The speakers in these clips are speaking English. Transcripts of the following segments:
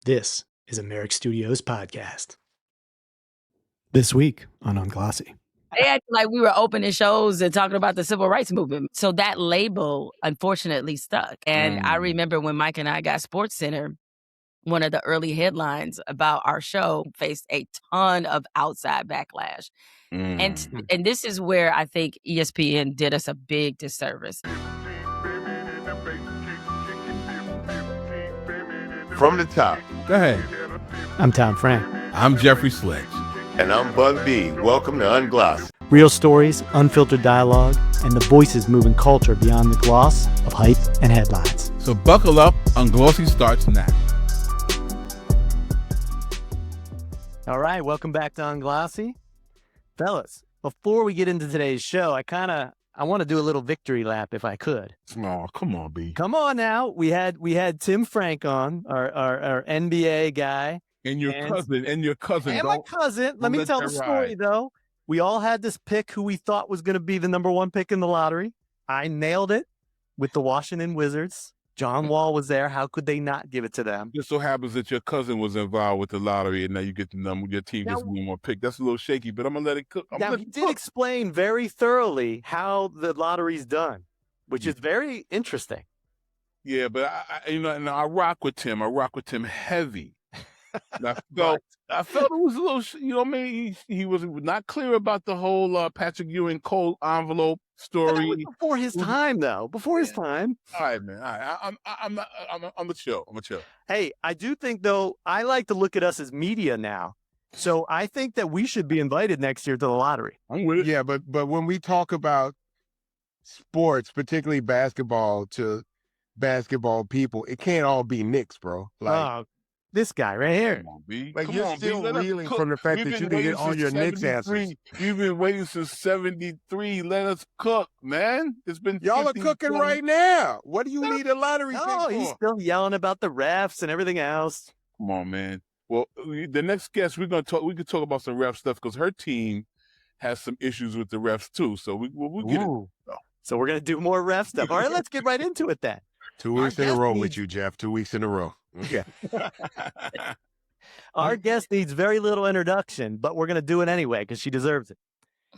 This is a Merrick Studios podcast. This week on Unglossy. They acted like we were opening shows and talking about the civil rights movement. So that label, unfortunately, stuck. And I remember when Mike and I got SportsCenter, one of the early headlines about our show faced a ton of outside backlash. And this is where I think ESPN did us a big disservice. From the top. Go ahead. I'm Tom Frank. I'm Jeffrey Sledge. And I'm Bug B. Welcome to Unglossy. Real stories, unfiltered dialogue, and the voices moving culture beyond the gloss of hype and headlines. So buckle up, Unglossy starts now. All right, welcome back to Unglossy. Fellas, before we get into today's show, I want to do a little victory lap if I could. Oh, come on, B. Come on now. We had Tim Frank on, our NBA guy. And your cousin. And my cousin. Let me tell the story, though. We all had this pick who we thought was going to be the number one pick in the lottery. I nailed it with the Washington Wizards. John Wall was there. How could they not give it to them? Just so happens that your cousin was involved with the lottery, and now you get the number. Your team gets one more pick. That's a little shaky, but I'm gonna let it cook. He did explain very thoroughly how the lottery's done, which is very interesting. Yeah, but I rock with Tim. I rock with Tim heavy. I felt it was a little, he was not clear about the whole Patrick Ewing cold envelope story. That was before his time, though. Before his time. All right, man. All right. I'm a chill. Hey, I do think, though, I like to look at us as media now. So I think that we should be invited next year to the lottery. I'm with it. Yeah, but when we talk about sports, particularly basketball, to basketball people, it can't all be Knicks, bro. This guy right here. You're still reeling from the fact that you can get all your Knicks answers. You've been waiting since 73. Let us cook, man. It's been y'all are cooking right now. What do you need a lottery pick for? He's still yelling about the refs and everything else. Come on, man. Well, the next guest we could talk about some ref stuff because her team has some issues with the refs too. So we'll get it. So we're gonna do more ref stuff. All right, let's get right into it then. 2 weeks in a row with you, Jeff. 2 weeks in a row. Okay. Our guest needs very little introduction, but we're going to do it anyway because she deserves it.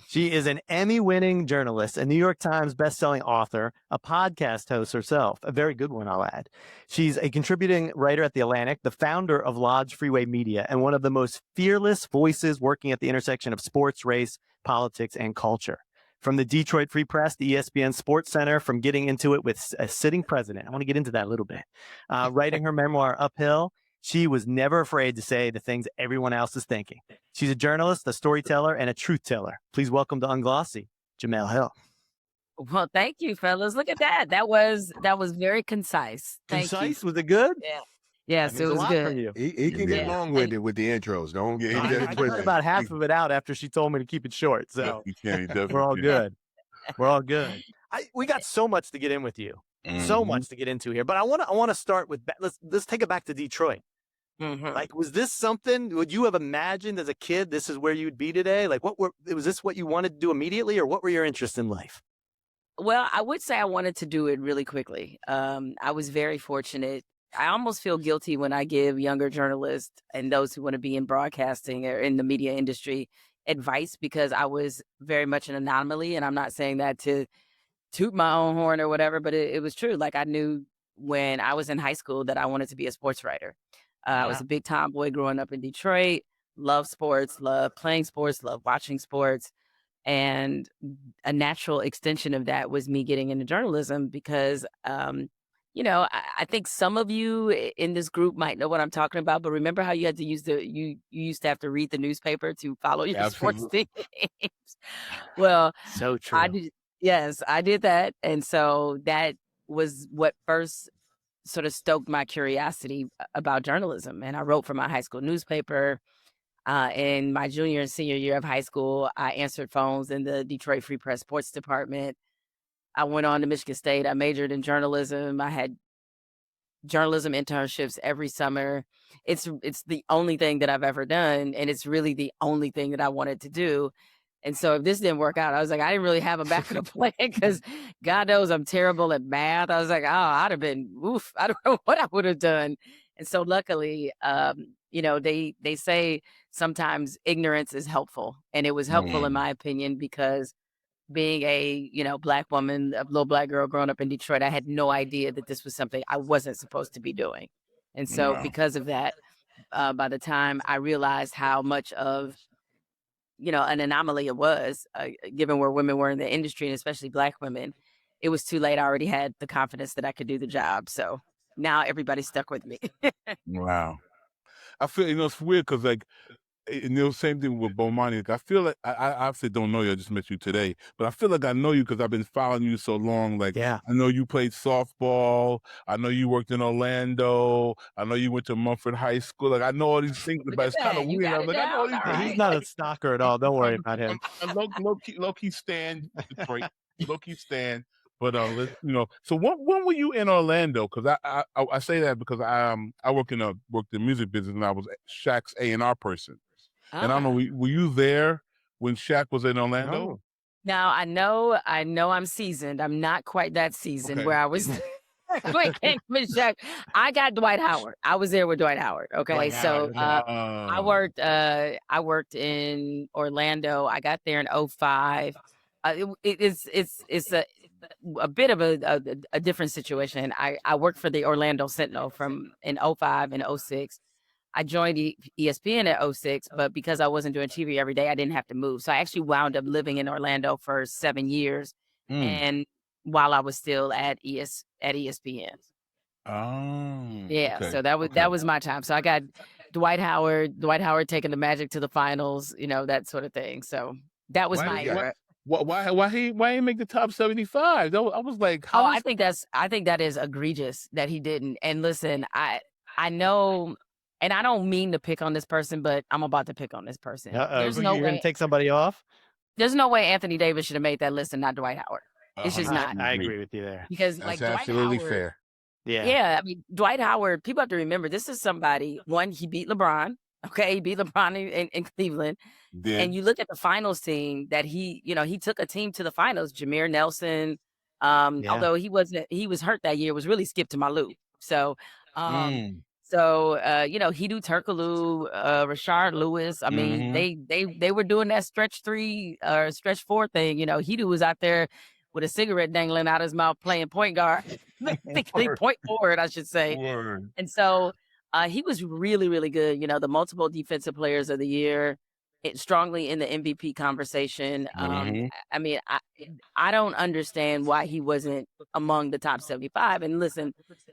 She is an Emmy-winning journalist, a New York Times bestselling author, a podcast host herself, a very good one, I'll add. She's a contributing writer at The Atlantic, the founder of Lodge Freeway Media, and one of the most fearless voices working at the intersection of sports, race, politics, and culture. From the Detroit Free Press to ESPN SportsCenter, from getting into it with a sitting president. I want to get into that a little bit. Writing her memoir, Uphill, she was never afraid to say the things everyone else is thinking. She's a journalist, a storyteller, and a truth teller. Please welcome to Unglossy, Jemele Hill. Well, thank you, fellas. Look at that. That was very concise. Thank you. Was it good? Yeah. Yes, it was good. He can get long-winded with the intros. Don't get I got about half of it out after she told me to keep it short. So we're all good. We're all good. We got so much to get in with you. So much to get into here. But I want to start with let's take it back to Detroit. Like, was this something would you have imagined as a kid this is where you'd be today? Like, was this what you wanted to do immediately, or what were your interests in life? Well, I would say I wanted to do it really quickly. I was very fortunate. I almost feel guilty when I give younger journalists and those who want to be in broadcasting or in the media industry advice because I was very much an anomaly. And I'm not saying that to toot my own horn or whatever, but it was true. Like, I knew when I was in high school that I wanted to be a sports writer. I was a big tomboy growing up in Detroit, loved sports, loved playing sports, loved watching sports. And a natural extension of that was me getting into journalism because, I think some of you in this group might know what I'm talking about, but remember how you had to you used to have to read the newspaper to follow your sports teams? Well, so true. I did that. And so that was what first sort of stoked my curiosity about journalism. And I wrote for my high school newspaper. In my junior and senior year of high school, I answered phones in the Detroit Free Press sports department. I went on to Michigan State. I majored in journalism. I had journalism internships every summer. It's the only thing that I've ever done. And it's really the only thing that I wanted to do. And so if this didn't work out, I was like, I didn't really have a backup plan because God knows I'm terrible at math. I was like, I'd have been, I don't know what I would have done. And so luckily, they say sometimes ignorance is helpful. And it was helpful in my opinion because being a, Black woman, a little Black girl growing up in Detroit, I had no idea that this was something I wasn't supposed to be doing. And so Wow. because of that, by the time I realized how much of, an anomaly it was, given where women were in the industry and especially Black women, it was too late. I already had the confidence that I could do the job. So now everybody's stuck with me. Wow. I feel it's weird because same thing with Bomani. Like, I feel like I obviously don't know you. I just met you today, but I feel like I know you because I've been following you so long. Like, Yeah. I know you played softball. I know you worked in Orlando. I know you went to Mumford High School. Like, I know all these things, Look but at it's kind of that. You weird. got I'm it like, I know all down. these All things. He's right. not a stalker at all. Don't worry about him. I'm low key stand Detroit. Low key stand. But so when were you in Orlando? Because I say that because I worked in the music business and I was Shaq's A&R person. And I don't know, were you there when Shaq was in Orlando? No. Now I know I'm seasoned. I'm not quite that seasoned Okay. where I was Wait, Shaq. I got Dwight Howard. I was there with Dwight Howard. Okay. Dwight So Howard, I worked in Orlando. I got there in 05. It's a bit of a different situation. I worked for the Orlando Sentinel from in 05 and 06. I joined ESPN at 06, but because I wasn't doing TV every day, I didn't have to move. So I actually wound up living in Orlando for 7 years, and while I was still at ESPN. Oh, Yeah, okay. so that was my time. So I got Dwight Howard taking the Magic to the finals, that sort of thing. So that was my era. Why he make the top 75? I was like, Oh, how I think that is egregious that he didn't. And listen, I know, and I don't mean to pick on this person, but I'm about to pick on this person. There's no You're going way. to take somebody off? There's no way Anthony Davis should have made that list and not Dwight Howard. It's just not. I agree with you there. Because That's Dwight absolutely Howard, fair. yeah, I mean, Dwight Howard, people have to remember this is somebody, one, he beat LeBron. Okay, he beat LeBron in Cleveland. And you look at the finals team that he took a team to the finals. Jameer Nelson, although he was hurt that year, was really Skip to Malou. So Hedu Turkoglu, Rashard Lewis. I mean, they were doing that stretch 3 or stretch 4 thing. Hedu was out there with a cigarette dangling out his mouth playing point guard, basically point forward, I should say. Word. And so he was really, really good. The multiple defensive players of the year, strongly in the MVP conversation. I mean, I don't understand why he wasn't among the top 75. And listen,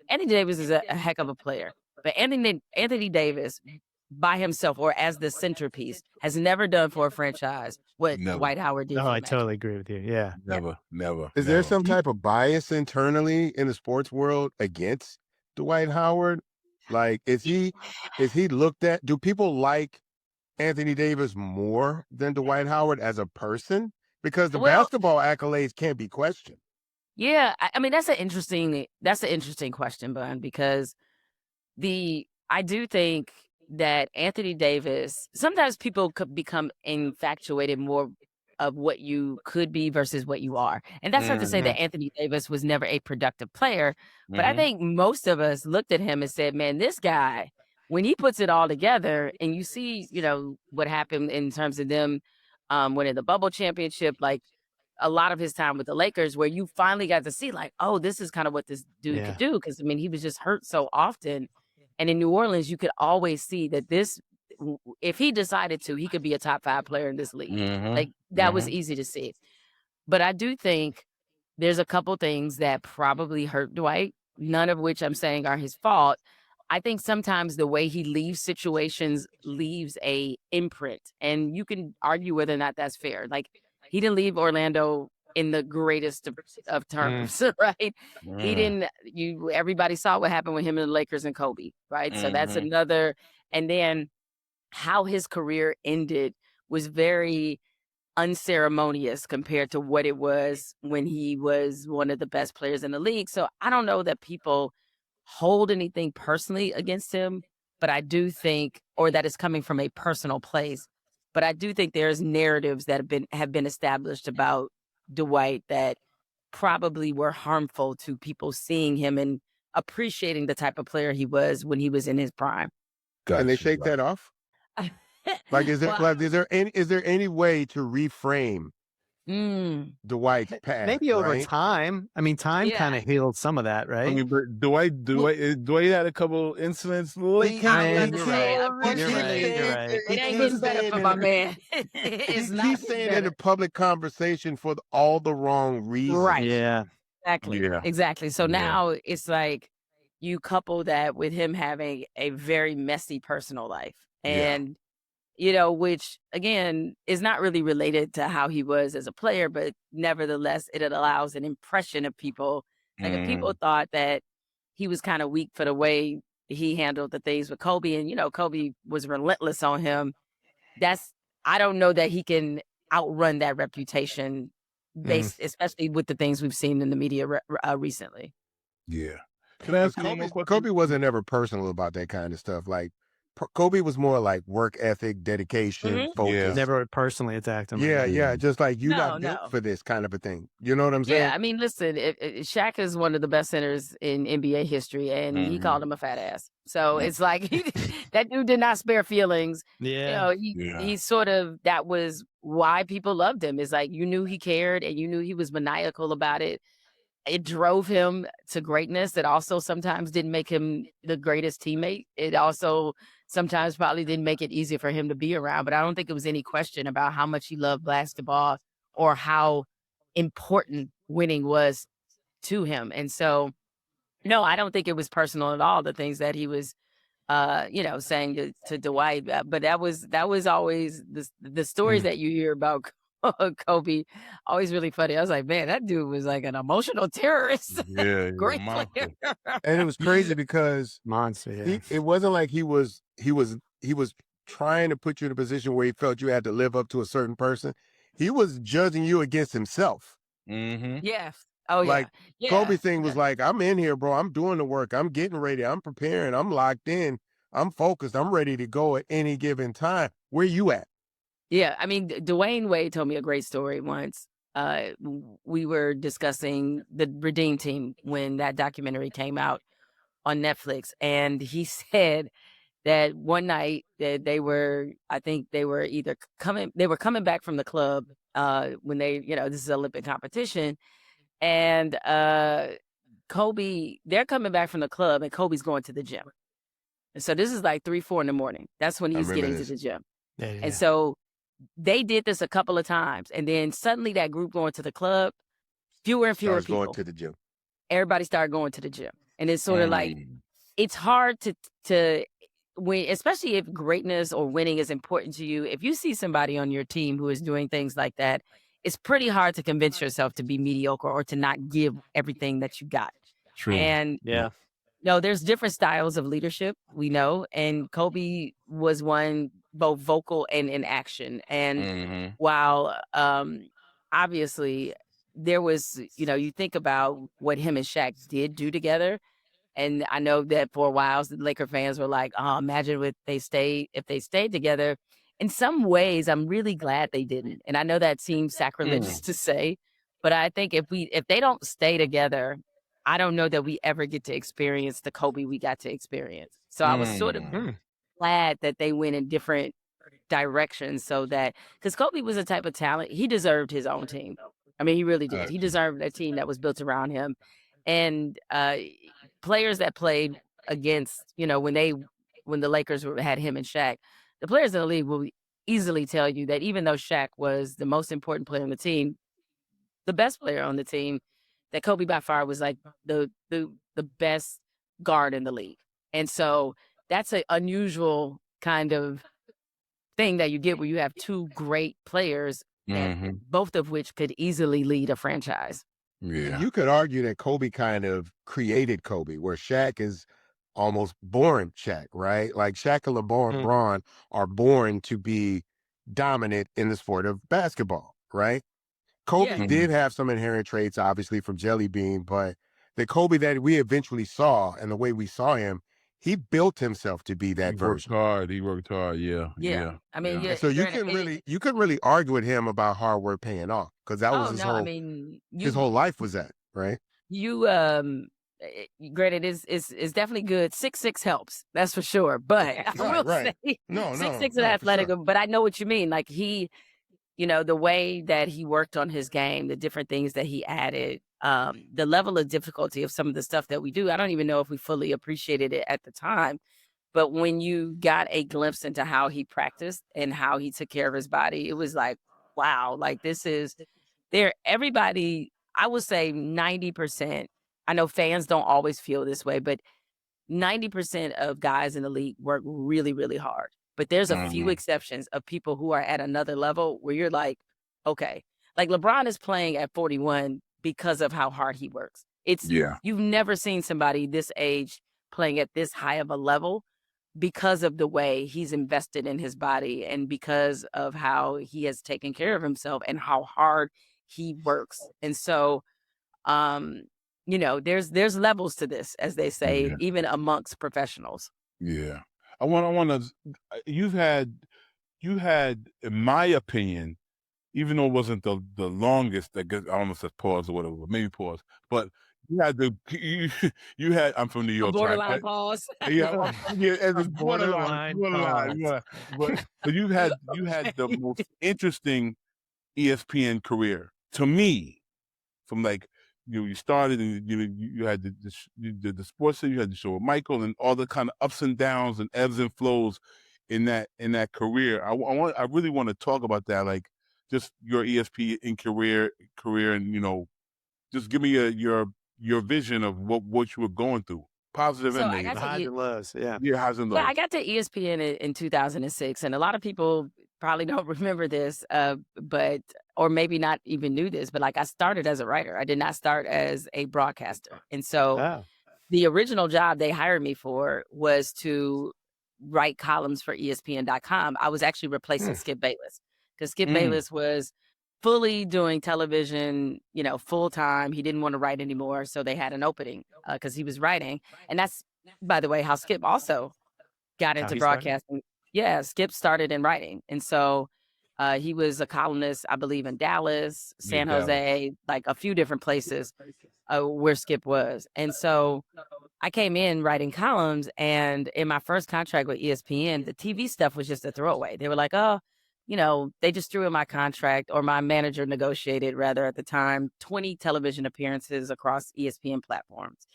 Anthony Davis is a heck of a player, but Anthony Davis by himself or as the centerpiece has never done for a franchise what Never. Dwight Howard did. No, for the I Magic. totally agree with you. Yeah. Never. Is there some type of bias internally in the sports world against Dwight Howard? Like, is he looked at? Do people like Anthony Davis more than Dwight Howard as a person? Because the basketball accolades can't be questioned. Yeah, I mean that's an interesting question, Bun, because I do think that Anthony Davis, sometimes people could become infatuated more of what you could be versus what you are. And that's not to say that Anthony Davis was never a productive player, but I think most of us looked at him and said, man, this guy, when he puts it all together and you see, what happened in terms of them winning the bubble championship, like a lot of his time with the Lakers, where you finally got to see like, oh, this is kind of what this dude could do. Cause I mean, he was just hurt so often. And in New Orleans, you could always see that if he decided to, he could be a top 5 player in this league. Like that was easy to see. But I do think there's a couple things that probably hurt Dwight, none of which I'm saying are his fault. I think sometimes the way he leaves situations leaves a imprint, and you can argue whether or not that's fair. Like he didn't leave Orlando in the greatest of terms, right? He didn't. Everybody saw what happened with him and the Lakers and Kobe, right? So that's another. And then how his career ended was very unceremonious compared to what it was when he was one of the best players in the league. So I don't know that people hold anything personally against him, but I do think, or that is coming from a personal place. But I do think there's narratives that have been established about Dwight that probably were harmful to people seeing him and appreciating the type of player he was when he was in his prime. Can they shake that off? Like, is there any way to reframe Dwight's past? Maybe over right? time. I mean, time kind of healed some of that, right? I mean, but Dwight had a couple incidents late. You're right. It ain't getting better for my man. It's not He's saying in the public conversation for all the wrong reasons. Right. Yeah. Exactly. Yeah. Exactly. So Yeah. now it's like you couple that with him having a very messy personal life. And, which again is not really related to how he was as a player, but nevertheless, it allows an impression of people. Like if people thought that he was kind of weak for the way he handled the things with Kobe, and Kobe was relentless on him. I don't know that he can outrun that reputation, based especially with the things we've seen in the media recently. Yeah. Can I ask you one more question? Kobe wasn't ever personal about that kind of stuff. Like Kobe was more like work ethic, dedication, focus. Yeah. Never personally attacked him. Yeah. Just like you're No, not built no. for this kind of a thing. You know what I'm saying? Yeah, I mean, listen, Shaq is one of the best centers in NBA history, and he called him a fat ass. So it's like that dude did not spare feelings. Yeah. He sort of, that was why people loved him. It's like you knew he cared, and you knew he was maniacal about it. It drove him to greatness. It also sometimes didn't make him the greatest teammate. It also sometimes probably didn't make it easier for him to be around. But I don't think it was any question about how much he loved basketball or how important winning was to him. And so, no, I don't think it was personal at all, the things that he was saying to Dwight. But that was always the stories that you hear about Kobe, always really funny. I was like, man, that dude was like an emotional terrorist. Yeah. Great monster. player. And it was crazy because Monster. Yeah. it wasn't like he was trying to put you in a position where he felt you had to live up to a certain person. He was judging you against himself. Yeah. Oh, yeah. Like Yeah. Kobe thing was like, I'm in here, bro. I'm doing the work. I'm getting ready. I'm preparing. I'm locked in. I'm focused. I'm ready to go at any given time. Where you at? Yeah, I mean, Dwayne Wade told me a great story once. We were discussing the Redeem Team when that documentary came out on Netflix, and he said that one night that I think they were coming back from the club when this is Olympic competition, and Kobe, they're coming back from the club, and Kobe's going to the gym, and so this is like 3, 4 in the morning. That's when he's getting to the gym, and so. They did this a couple of times, and then suddenly that group going to the club, fewer and fewer people. Going to the gym. Everybody started going to the gym, and it's sort of like it's hard to when, especially if greatness or winning is important to you. If you see somebody on your team who is doing things like that, it's pretty hard to convince yourself to be mediocre or to not give everything that you got. True. And no, there's different styles of leadership, we know, and Kobe was one both vocal and in action. And while obviously there was, you think about what him and Shaq did do together, and I know that for a while the Laker fans were like, "Oh, imagine if they stayed together." In some ways, I'm really glad they didn't, and I know that seems sacrilegious to say, but I think if they don't stay together, I don't know that we ever get to experience the Kobe we got to experience. So I was sort of glad that they went in different directions, so that because Kobe was a type of talent, he deserved his own team. I mean, he really did. He deserved a team that was built around him, and players that played against, when the Lakers had him and Shaq, the players in the league will easily tell you that even though Shaq was the most important player on the team, the best player on the team, that Kobe by far was like the best guard in the league. And so that's an unusual kind of thing that you get where you have two great players, both of which could easily lead a franchise. Yeah. You could argue that Kobe kind of created Kobe, where Shaq is almost born Shaq, right? Like Shaq and LeBron are born to be dominant in the sport of basketball, right? Kobe did have some inherent traits, obviously, from Jelly Bean, but the Kobe that we eventually saw and the way we saw him, he built himself to be that version. He worked hard. Yeah. I mean, So you couldn't really argue with him about hard work paying off, because that was his whole life was that, right? You granted, is definitely good. 6'6" helps, that's for sure. But I will Right. say, No, 6'6" and no, for athletic. sure. But I know what you mean. Like the way that he worked on his game, the different things that he added, the level of difficulty of some of the stuff that we do. I don't even know if we fully appreciated it at the time. But when you got a glimpse into how he practiced and how he took care of his body, it was like, wow, like this is everybody, I would say 90%. I know fans don't always feel this way, but 90% of guys in the league work really, really hard. But there's a few exceptions of people who are at another level where you're like, okay, like LeBron is playing at 41 because of how hard he works. Yeah. You've never seen somebody this age playing at this high of a level because of the way he's invested in his body and because of how he has taken care of himself and how hard he works. And so, there's levels to this, as they say, Yeah. even amongst professionals. Yeah. I want to. You've had, in my opinion, even though it wasn't the longest. I guess I almost said pause or whatever, maybe pause. But you had you had. I'm from New A York, so borderline pause. yeah, and it's Borderline borderline. pause. Yeah. But you had the most interesting ESPN career to me. From like you started and you had the sports show, you had the show with Michael and all the kind of ups and downs and ebbs and flows in that career. I really want to talk about that, like just your ESPN career, and just give me your vision of what you were going through, positive So and I negative. got The to highs E- and lows. Yeah. Yeah, highs and lows. Yeah, I got to ESPN in 2006, and a lot of people probably don't remember this, but or maybe not even knew this, but like I started as a writer. I did not start as a broadcaster, and so Oh. the original job they hired me for was to write columns for ESPN.com. I was actually replacing Skip Bayless because Skip Bayless was fully doing television, full time. He didn't want to write anymore, so they had an opening because he was writing, and that's, by the way, how Skip also got How into he started? broadcasting. Yeah, Skip started in writing. And so he was a columnist, I believe, in Dallas, Yeah, San Dallas. Jose, like a few different places where Skip was. And so I came in writing columns. And in my first contract with ESPN, the TV stuff was just a throwaway. They were like, oh, they just threw in my contract, or my manager negotiated, rather, at the time, 20 television appearances across ESPN platforms.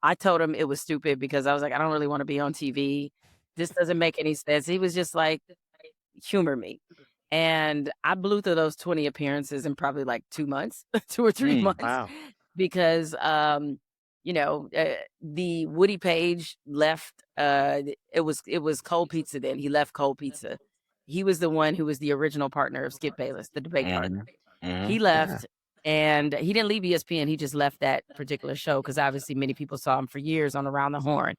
I told him it was stupid because I was like, I don't really want to be on TV. This doesn't make any sense. He was just like, humor me. And I blew through those 20 appearances in probably like 2 months, 2 or 3 months, Wow. because, the Woody Page left. It was Cold Pizza then. He left Cold Pizza. He was the one who was the original partner of Skip Bayless, the debate partner. He left. And he didn't leave ESPN. He just left that particular show because obviously many people saw him for years on Around the Horn.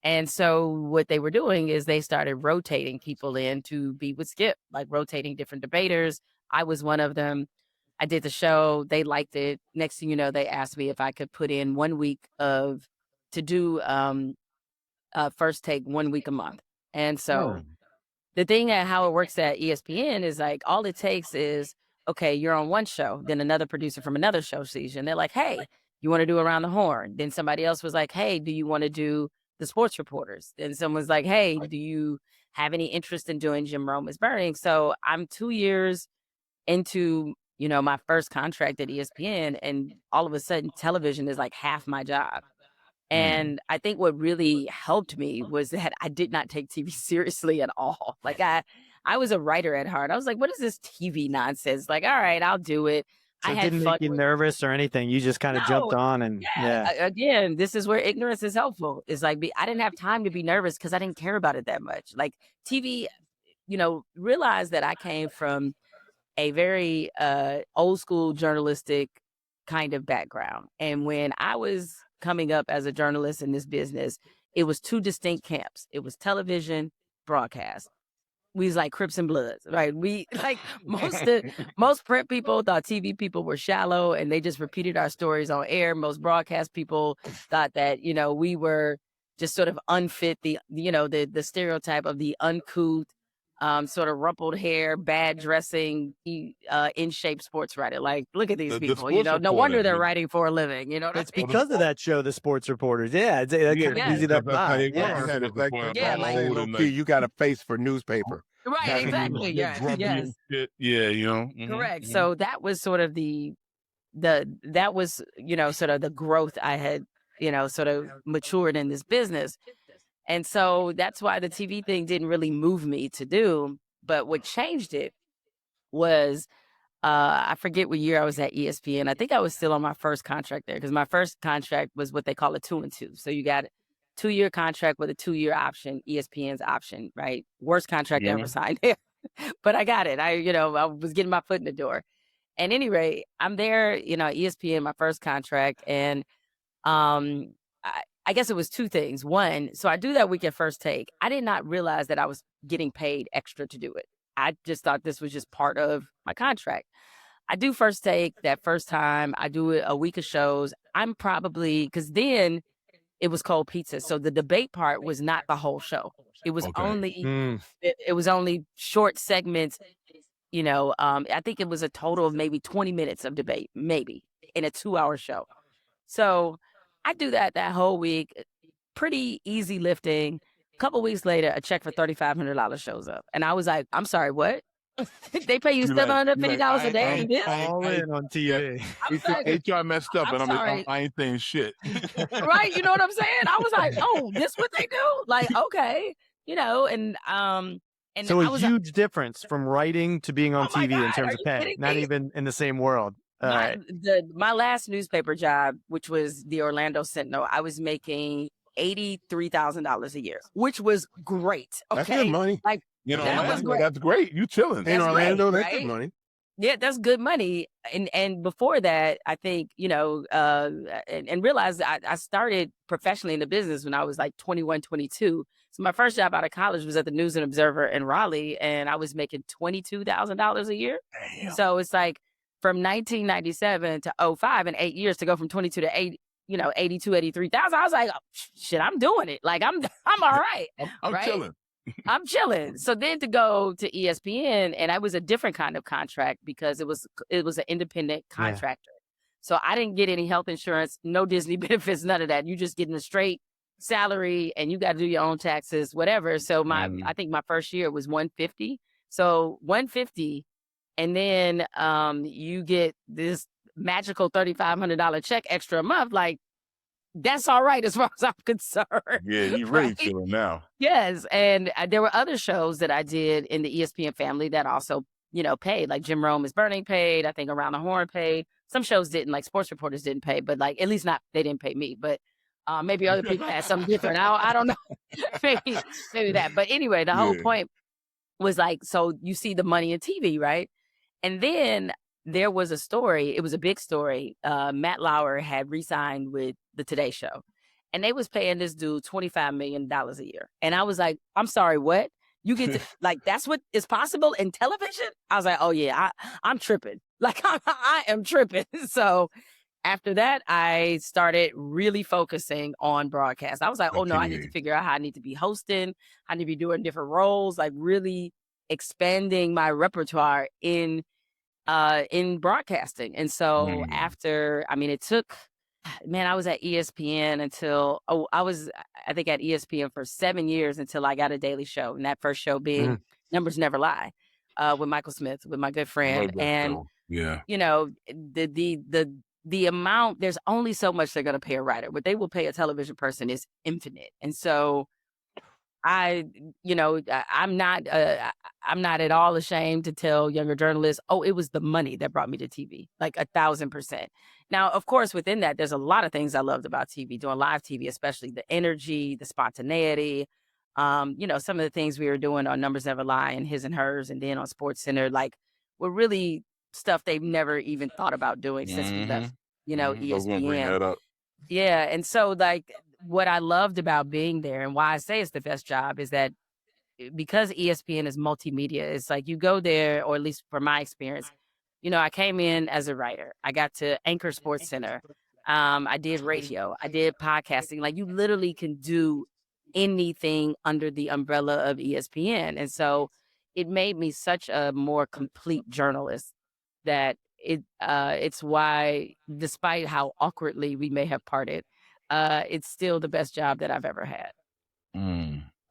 And so what they were doing is they started rotating people in to be with Skip, like rotating different debaters. I was one of them. I did the show. They liked it. Next thing you know, they asked me if I could put in 1 week to do First Take 1 week a month. And so the thing at how it works at ESPN is like all it takes is, okay, you're on one show, then another producer from another show sees you, and they're like, hey, you want to do Around the Horn? Then somebody else was like, hey, do you want to do the sports reporters? Then someone's like, hey, do you have any interest in doing Jim Rome's Burning? So I'm 2 years into, my first contract at ESPN, and all of a sudden television is like half my job. And I think what really helped me was that I did not take TV seriously at all. Like I was a writer at heart. I was like, what is this TV nonsense? Like, all right, I'll do it. So I it had didn't fun make you with nervous or anything. You just kind of jumped No, on and yeah. Again, this is where ignorance is helpful. It's like I didn't have time to be nervous because I didn't care about it that much. Like TV, realize that I came from a very old school journalistic kind of background. And when I was coming up as a journalist in this business, it was two distinct camps. It was television, broadcast. We was like Crips and Bloods, right? We like most print people thought TV people were shallow and they just repeated our stories on air. Most broadcast people thought that, we were just sort of unfit, the stereotype of the uncouth, sort of rumpled hair, bad dressing, in shape sports writer. Like, look at these The people, sports no wonder reporter, they're yeah. writing for a living. You know what I It's mean? because of that show, The Sports Reporters. Yeah, that Yeah, kind of Yeah. gives you that that's how vibe. they Yeah. were. You had it like Yeah, to like- say old low and key, like you got a face for newspaper. Right, That's what you- exactly. get Yeah, grumpy yes. and shit. Yeah, you know. Correct. So that was sort of that was, sort of the growth I had, sort of matured in this business. And so that's why the TV thing didn't really move me to do. But what changed it was, I forget what year I was at ESPN. I think I was still on my first contract there, because my first contract was what they call a 2-and-2. So you got a 2-year contract with a 2-year option, ESPN's option, right? Worst contract I ever signed. But I got it. I was getting my foot in the door. At any rate, I'm there, ESPN, my first contract. And I guess it was two things. One, so I do that week at First Take. I did not realize that I was getting paid extra to do it. I just thought this was just part of my contract. I do First Take that first time. I do a week of shows. I'm probably, because then it was cold pizza. So the debate part was not the whole show. It was Okay. only it was only short segments. I think it was a total of maybe 20 minutes of debate, maybe, in a 2-hour show. So I do that whole week. Pretty easy lifting. A couple weeks later, a check for $3,500 shows up. And I was like, I'm sorry, what? They pay you You like- $750 a day I'm- to do this? All in on TV. I'm like, HR messed up, I'm and sorry. I ain't saying shit. right? You know what I'm saying? I was like, oh, this what they do? Like, okay, and So I a was huge difference from writing to being on Oh my TV in God, terms are of you pay. kidding Not me? even in the same world. All right. my last newspaper job, which was the Orlando Sentinel, I was making $83,000 a year, which was great. Okay, That's good money. like You know, That was man, great. that's great. You chilling. In That's Orlando, great, that's right? good money. yeah, that's good money. And before that, I think and realized I started professionally in the business when I was like 21, 22. So my first job out of college was at the News and Observer in Raleigh, and I was making $22,000 a year. Damn. So it's like from 1997 to 05, in 8 years, to go from 22 to 82, 83,000. I was like, oh, shit, I'm doing it. Like I'm all right. I'm right? chilling. I'm chilling. So then to go to ESPN, and I was a different kind of contract because it was an independent Yeah. contractor. So I didn't get any health insurance, no Disney benefits, none of that. You just getting a straight salary, and you got to do your own taxes, whatever. So I think my first year was $150. So $150, and then you get this magical $3,500 check extra a month. Like, that's all right as far as I'm concerned. Yeah, you really Right? chilling now. Yes, and there were other shows that I did in the ESPN family that also, paid. Like Jim Rome is Burning paid. I think Around the Horn paid. Some shows didn't, like Sports Reporters didn't pay, but like at least they didn't pay me. But maybe other people had something different. I don't know. maybe that. But anyway, the whole Yeah. point was like, so you see the money in TV, right? And then there was a story. It was a big story. Matt Lauer had re-signed with the Today Show, and they was paying this dude $25 million a year. And I was like, I'm sorry, what? You get to, like, that's what is possible in television? I was like, oh yeah, I'm tripping. Like I am tripping. So after that, I started really focusing on broadcast. I was like, oh no, I need to Okay. figure out how I need to be hosting. I need to be doing different roles, like really expanding my repertoire in broadcasting. And so after, it took, man, I was at ESPN until, I think at ESPN for 7 years until I got a daily show. And that first show being Numbers Never Lie, with Michael Smith, with my good friend. Love that And, show. Yeah. the amount, there's only so much they're going to pay a writer. What they will pay a television person is infinite. And so I'm not at all ashamed to tell younger journalists, oh, it was the money that brought me to TV, like 1,000%. Now, of course, within that, there's a lot of things I loved about TV, doing live TV, especially the energy, the spontaneity, some of the things we were doing on Numbers Never Lie and His and Hers, and then on Sports Center, like, were really stuff they've never even thought about doing since we left, I was gonna bring ESPN. that up. Yeah. And so, like, what I loved about being there, and why I say it's the best job, is that because ESPN is multimedia, it's like you go there, or at least for my experience, I came in as a writer. I got to anchor Sports Center. I did radio. I did podcasting. Like, you literally can do anything under the umbrella of ESPN. And so it made me such a more complete journalist that it's why, despite how awkwardly we may have parted, it's still the best job that I've ever had.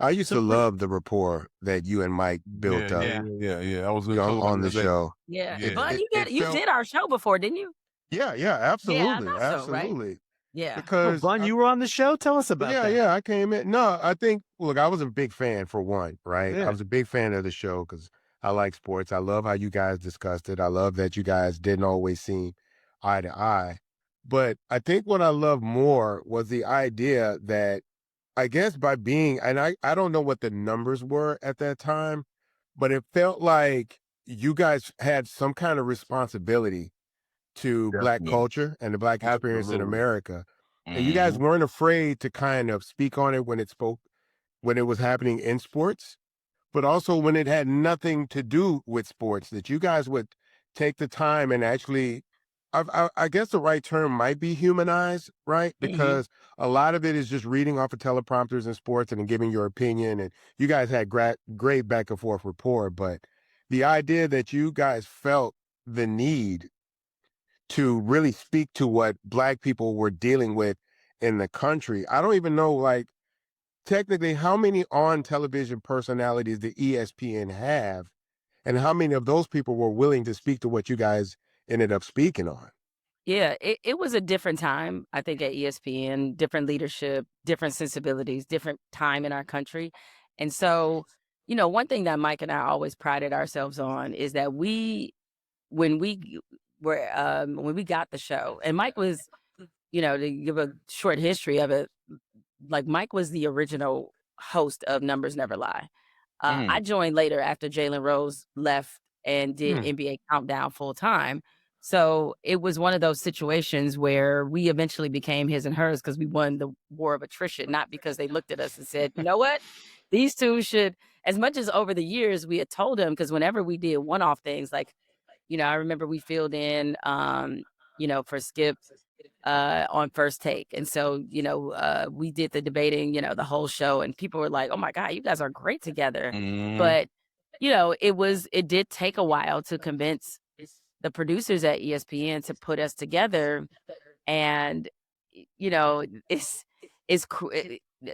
I used So to for- love the rapport that you and Mike built up Yeah. I was you know, on the show. Yeah, Yeah. but It you felt, did our show before, didn't you? yeah, Yeah, I absolutely, thought so, right? absolutely. Yeah. Oh, Because Bun, you were on the show. Tell us about that. yeah, I came in. No, I think, look, I was a big fan for one, right? I Yeah. was a big fan of the show because I like sports. I love how you guys discussed it. I love that you guys didn't always seem eye to eye. But I think what I love more was the idea that I guess by being, and I don't know what the numbers were at that time, but it felt like you guys had some kind of responsibility to Black Definitely. culture and the Black experience in Absolutely. America. And you guys weren't afraid to kind of speak on it when it was happening in sports, but also when it had nothing to do with sports, that you guys would take the time and actually, I guess the right term might be humanize, right? Because a lot of it is just reading off of teleprompters in sports and then giving your opinion. And you guys had great back and forth rapport, but the idea that you guys felt the need to really speak to what Black people were dealing with in the country. I don't even know, like, technically how many on television personalities the ESPN have and how many of those people were willing to speak to what you guys ended up speaking on. Yeah, it was a different time, I think, at ESPN, different leadership, different sensibilities, different time in our country. And so, one thing that Mike and I always prided ourselves on is that when we when we got the show, and Mike was, to give a short history of it, like Mike was the original host of Numbers Never Lie. I joined later after Jalen Rose left and did NBA Countdown full time. So it was one of those situations where we eventually became his and hers because we won the war of attrition, not because they looked at us and said, you know what, these two should, as much as over the years we had told him, because whenever we did one-off things, like, I remember we filled in, for Skip on First Take. And so, we did the debating, the whole show, and people were like, oh my God, you guys are great together. But, it did take a while to convince the producers at ESPN to put us together. And,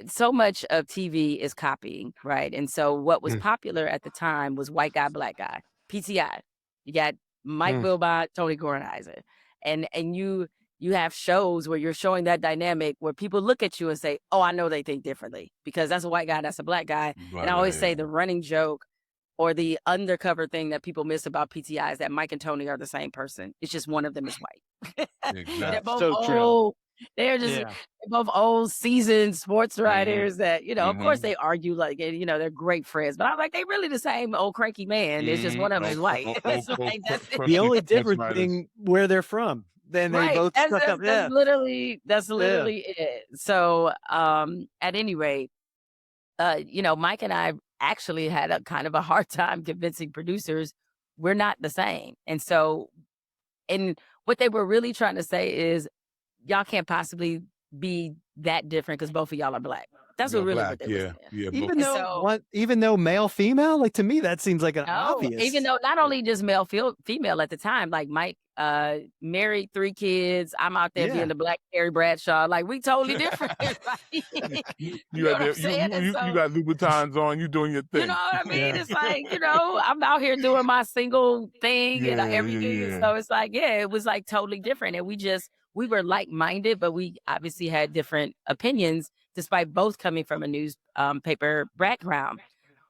so much of TV is copying, right? And so what was popular at the time was white guy, black guy, PTI. You got Mike Wilbon, Tony Kornheiser. And you have shows where you're showing that dynamic where people look at you and say, oh, I know they think differently because that's a white guy, that's a black guy. And I always say the running joke or the undercover thing that people miss about PTI is that Mike and Tony are the same person. It's just one of them is white. They're both So true. old. They're they're both old, seasoned sports writers that, of course they argue like, they're great friends. But I'm like, they really the same old cranky man. It's just one of them is white. It's like, that's it. The only difference being where they're from. Then they both stuck up. That's literally it. So at any rate, Mike and I actually had a kind of a hard time convincing producers we're not the same. And so, and what they were really trying to say is, y'all can't possibly be that different because both of y'all are black. That's what really what they were saying. Even though male female, like to me that seems like an obvious. Even though not only just male female at the time, like Mike married 3 kids. I'm out there being the black Carrie Bradshaw. Like we totally different. You got Louboutins on. You doing your thing. You know what I mean? It's like I'm out here doing my single thing and everything. So it's like it was like totally different, and we were like-minded, but we obviously had different opinions, despite both coming from a newspaper background.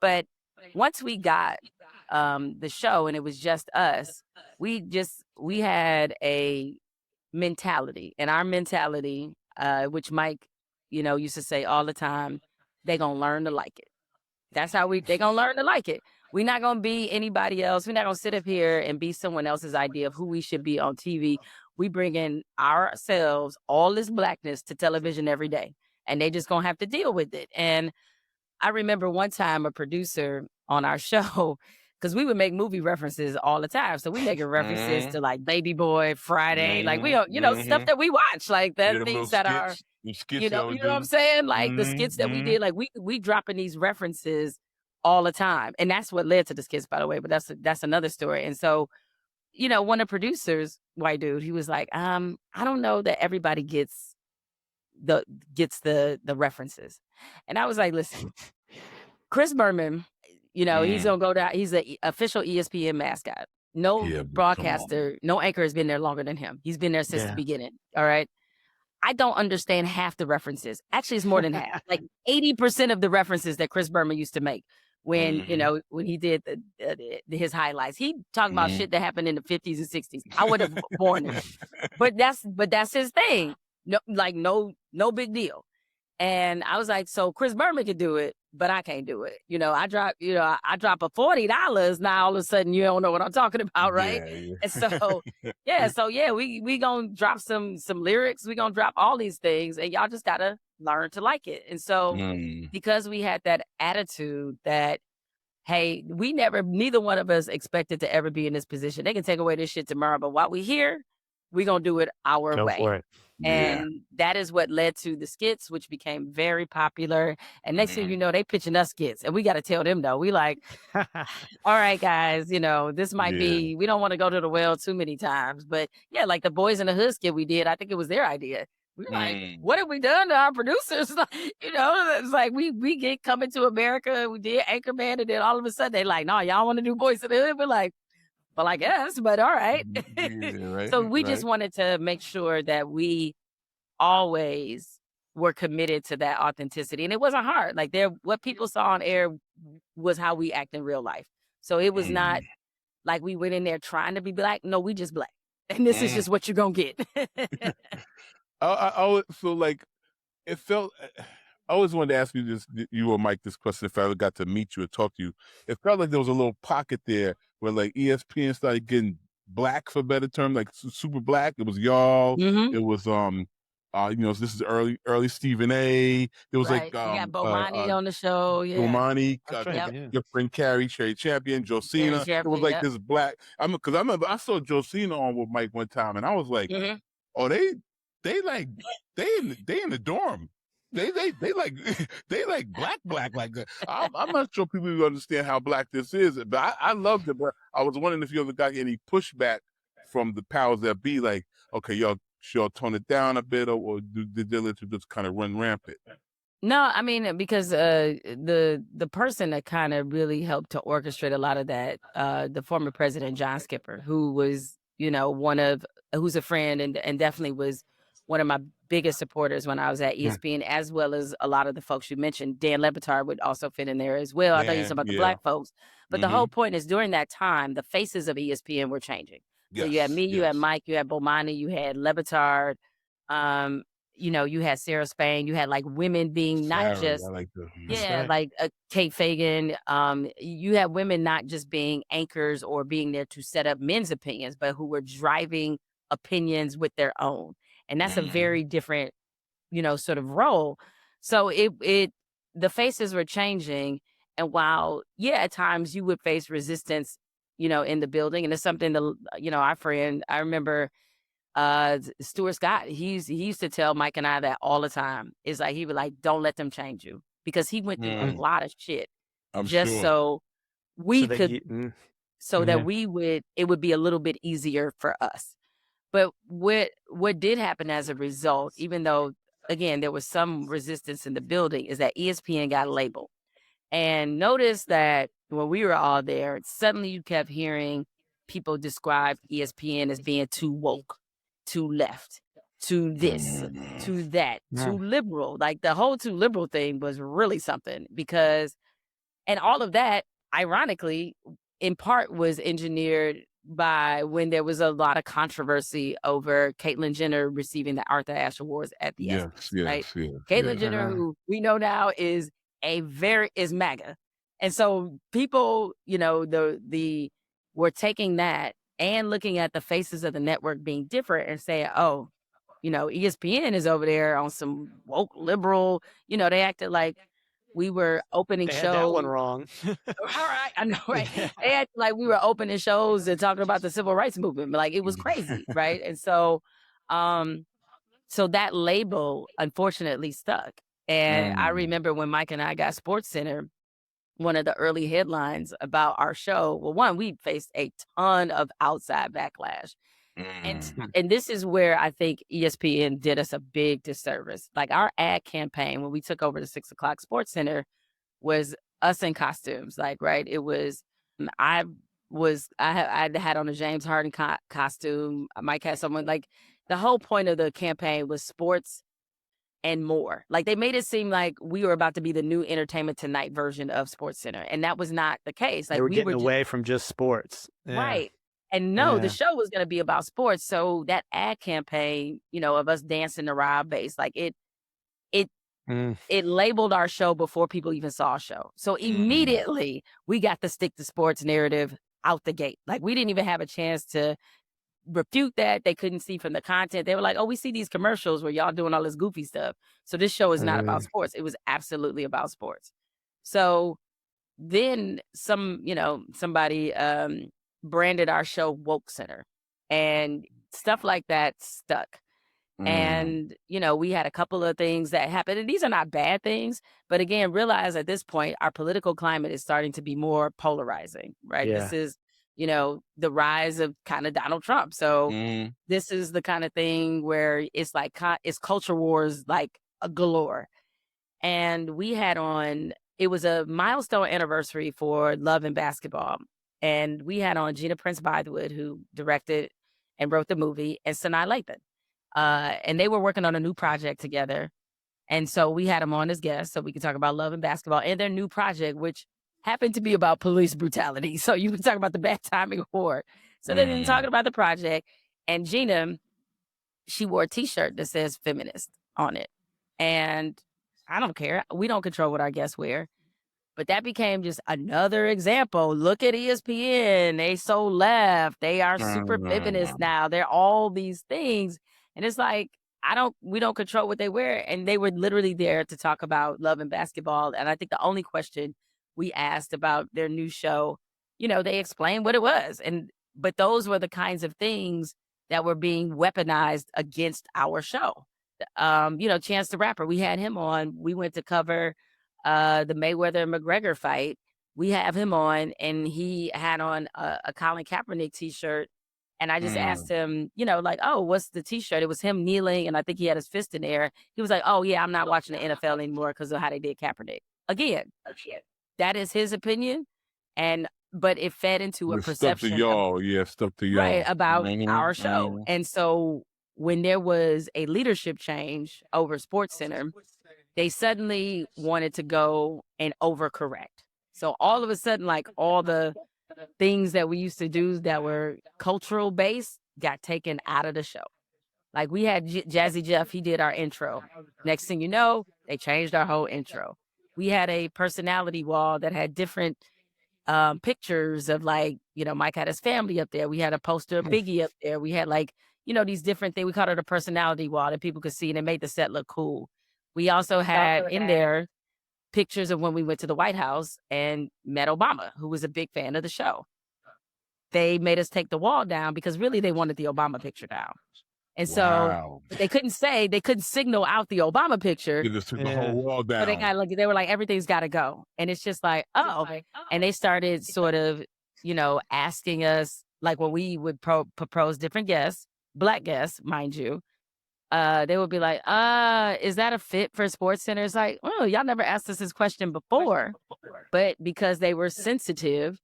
But once we got the show and it was just us, we had a mentality, and our mentality, which Mike, used to say all the time, they gonna learn to like it. That's how they gonna learn to like it. We're not gonna be anybody else. We're not gonna sit up here and be someone else's idea of who we should be on TV. We bring in ourselves, all this blackness to television every day, and they just gonna have to deal with it. And I remember one time a producer on our show, because we would make movie references all the time. So we making references to like Baby Boy, Friday, like we, stuff that we watch, like that things that are, you know what I'm saying? Like the skits that we did, like we dropping these references all the time. And that's what led to the skits, by the way, but that's another story. And so, one of the producers, white dude, he was like, I don't know that everybody gets the references. And I was like, listen, Chris Berman, he's gonna go down. He's the official ESPN mascot. No broadcaster, no anchor has been there longer than him. He's been there since the beginning. All right. I don't understand half the references. Actually, it's more than half. Like 80% of the references that Chris Berman used to make when when he did his highlights, he talked about shit that happened in the 50s and 60s. I would have born then, but that's his thing. No big deal. And I was like, so Chris Berman could do it, but I can't do it. I drop a $40. Now all of a sudden you don't know what I'm talking about, right? Yeah. And so we gonna drop some lyrics. We gonna drop all these things, and y'all just gotta learn to like it. And so because we had that attitude that, hey, neither one of us expected to ever be in this position. They can take away this shit tomorrow, but while we here, we gonna do it our way. For it. And that is what led to the skits, which became very popular. And next thing you know, they pitching us skits. And we got to tell them, though, we like, all right, guys, this might be, we don't want to go to the well too many times. But yeah, like the Boys in the Hood skit we did, I think it was their idea. We were like, what have we done to our producers? It's like we get Coming to America, we did Anchorman, and then all of a sudden they like, no, y'all want to do Boys in the Hood? We're like, well, I guess, but all right. So we just wanted to make sure that we always were committed to that authenticity. And it wasn't hard. Like what people saw on air was how we act in real life. So it was not like we went in there trying to be black. No, we just black. And this is just what you're going to get. I always feel like it felt... I always wanted to ask you this, you or Mike, this question if I ever got to meet you or talk to you. It felt like there was a little pocket there where like ESPN started getting black, for a better term, like super black. It was y'all. It was this is early Stephen A. There was like you got Bomani on the show. Yeah. Bomani, your friend Cari, Cherry Champion, Josina. It was like this black. Because I remember I saw Josina on with Mike one time, and I was like, oh, they in the dorm. They like black like that. I'm not sure people even understand how black this is, but I loved it. But I was wondering if you ever got any pushback from the powers that be, like, okay, y'all tone it down a bit, or did they let you just kind of run rampant? No, I mean, because the person that kind of really helped to orchestrate a lot of that, the former president John Skipper, who was who's a friend and definitely was one of my biggest supporters when I was at ESPN, as well as a lot of the folks you mentioned. Dan Le Batard would also fit in there as well. I thought you were talking about the black folks. But the whole point is during that time, the faces of ESPN were changing. So you had me, you had Mike, you had Bomani, you had Le Batard, you had Sarah Spain, you had like women being not just, like Kate Fagan. You had women not just being anchors or being there to set up men's opinions, but who were driving opinions with their own. And that's a very different, sort of role. So the faces were changing. And while, at times you would face resistance, in the building. And it's something that, our friend, I remember Stuart Scott, he used to tell Mike and I that all the time. It's like, he would like, don't let them change you. Because he went through a lot of shit. So we could, that it would be a little bit easier for us. But what did happen as a result, even though, again, there was some resistance in the building, is that ESPN got labeled. And notice that when we were all there, suddenly you kept hearing people describe ESPN as being too woke, too left, too this, too that, too liberal. Like the whole too liberal thing was really something and all of that, ironically, in part was engineered by when there was a lot of controversy over Caitlyn Jenner receiving the Arthur Ashe Awards at the end. Right? Caitlyn Jenner, who we know now is MAGA. And so people, were taking that and looking at the faces of the network being different and saying, oh, ESPN is over there on some woke liberal, they acted like we were opening shows. Had that one wrong. All right, I know, right? They acted like we were opening shows and talking about the civil rights movement. Like it was crazy, right? And so, so that label unfortunately stuck. And I remember when Mike and I got SportsCenter, one of the early headlines about our show. Well, one, we faced a ton of outside backlash. And this is where I think ESPN did us a big disservice. Like our ad campaign when we took over the 6 o'clock Sports Center was us in costumes. Like, right. It was, I had on a James Harden costume. Mike had someone like the whole point of the campaign was sports and more. Like they made it seem like we were about to be the new Entertainment Tonight version of Sports Center. And that was not the case. Like They were we getting were away from just sports. Yeah. right. And no, Yeah. the show was going to be about sports. So that ad campaign, of us dancing the Rob bass, like it labeled our show before people even saw a show. So immediately we got the stick to sports narrative out the gate. Like we didn't even have a chance to refute that. They couldn't see from the content. They were like, oh, we see these commercials where y'all doing all this goofy stuff. So this show is not about sports. It was absolutely about sports. So then somebody branded our show Woke Center and stuff like that stuck. And, we had a couple of things that happened, and these are not bad things, but again, realize at this point, our political climate is starting to be more polarizing, right? Yeah. This is, the rise of kind of Donald Trump. So this is the kind of thing where it's like, it's culture wars, like a galore. And we had it was a milestone anniversary for Love and Basketball. And we had on Gina Prince Bythewood, who directed and wrote the movie, and Sanaa Lathan. And they were working on a new project together. And so we had them on as guests so we could talk about Love and Basketball and their new project, which happened to be about police brutality. So you can talk about the Bad Timing Award. So they've been talking about the project. And Gina, she wore a T-shirt that says feminist on it. And I don't care. We don't control what our guests wear. But that became just another example. Look at ESPN. They so left. They are super feminist now. They're all these things. And it's like, we don't control what they wear. And they were literally there to talk about Love and Basketball. And I think the only question we asked about their new show, they explained what it was. But those were the kinds of things that were being weaponized against our show. Chance the Rapper, we had him on. We went to cover the Mayweather McGregor fight. We have him on, and he had on a Colin Kaepernick T-shirt. And I just asked him, oh, what's the T-shirt? It was him kneeling, and I think he had his fist in the air. He was like, oh, yeah, I'm not watching the NFL anymore because of how they did Kaepernick. Again, that is his opinion. But it fed into a perception. Stuff to y'all. Right, about our show. And so when there was a leadership change over SportsCenter, they suddenly wanted to go and overcorrect. So all of a sudden, like all the things that we used to do that were cultural based got taken out of the show. Like we had Jazzy Jeff, he did our intro. Next thing you know, they changed our whole intro. We had a personality wall that had different pictures of like, Mike had his family up there. We had a poster of Biggie up there. We had like, these different things. We called it a personality wall that people could see, and it made the set look cool. We also had in there pictures of when we went to the White House and met Obama, who was a big fan of the show. They made us take the wall down because really they wanted the Obama picture down. And so they couldn't signal out the Obama picture. They just took the whole wall down. So they were like, everything's got to go. And it's just like, oh. And they started sort of, asking us, like when we would propose different guests, Black guests, mind you, they would be like, is that a fit for SportsCenter? It's like, oh, y'all never asked us this question before. But because they were sensitive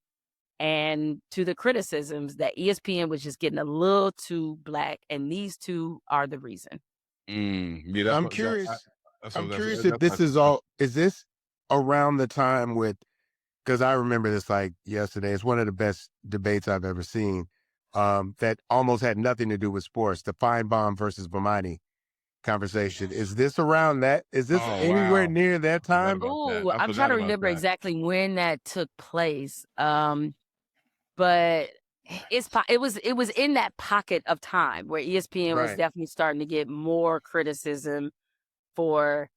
and to the criticisms that ESPN was just getting a little too Black, and these two are the reason. Yeah, I'm curious. I'm curious if this is this around the time because I remember this like yesterday. It's one of the best debates I've ever seen. That almost had nothing to do with sports. The Feinbaum versus Bomani conversation. Is this around that? Is this anywhere near that time? Oh, I'm trying to remember exactly when that took place. But it was in that pocket of time where ESPN was definitely starting to get more criticism for,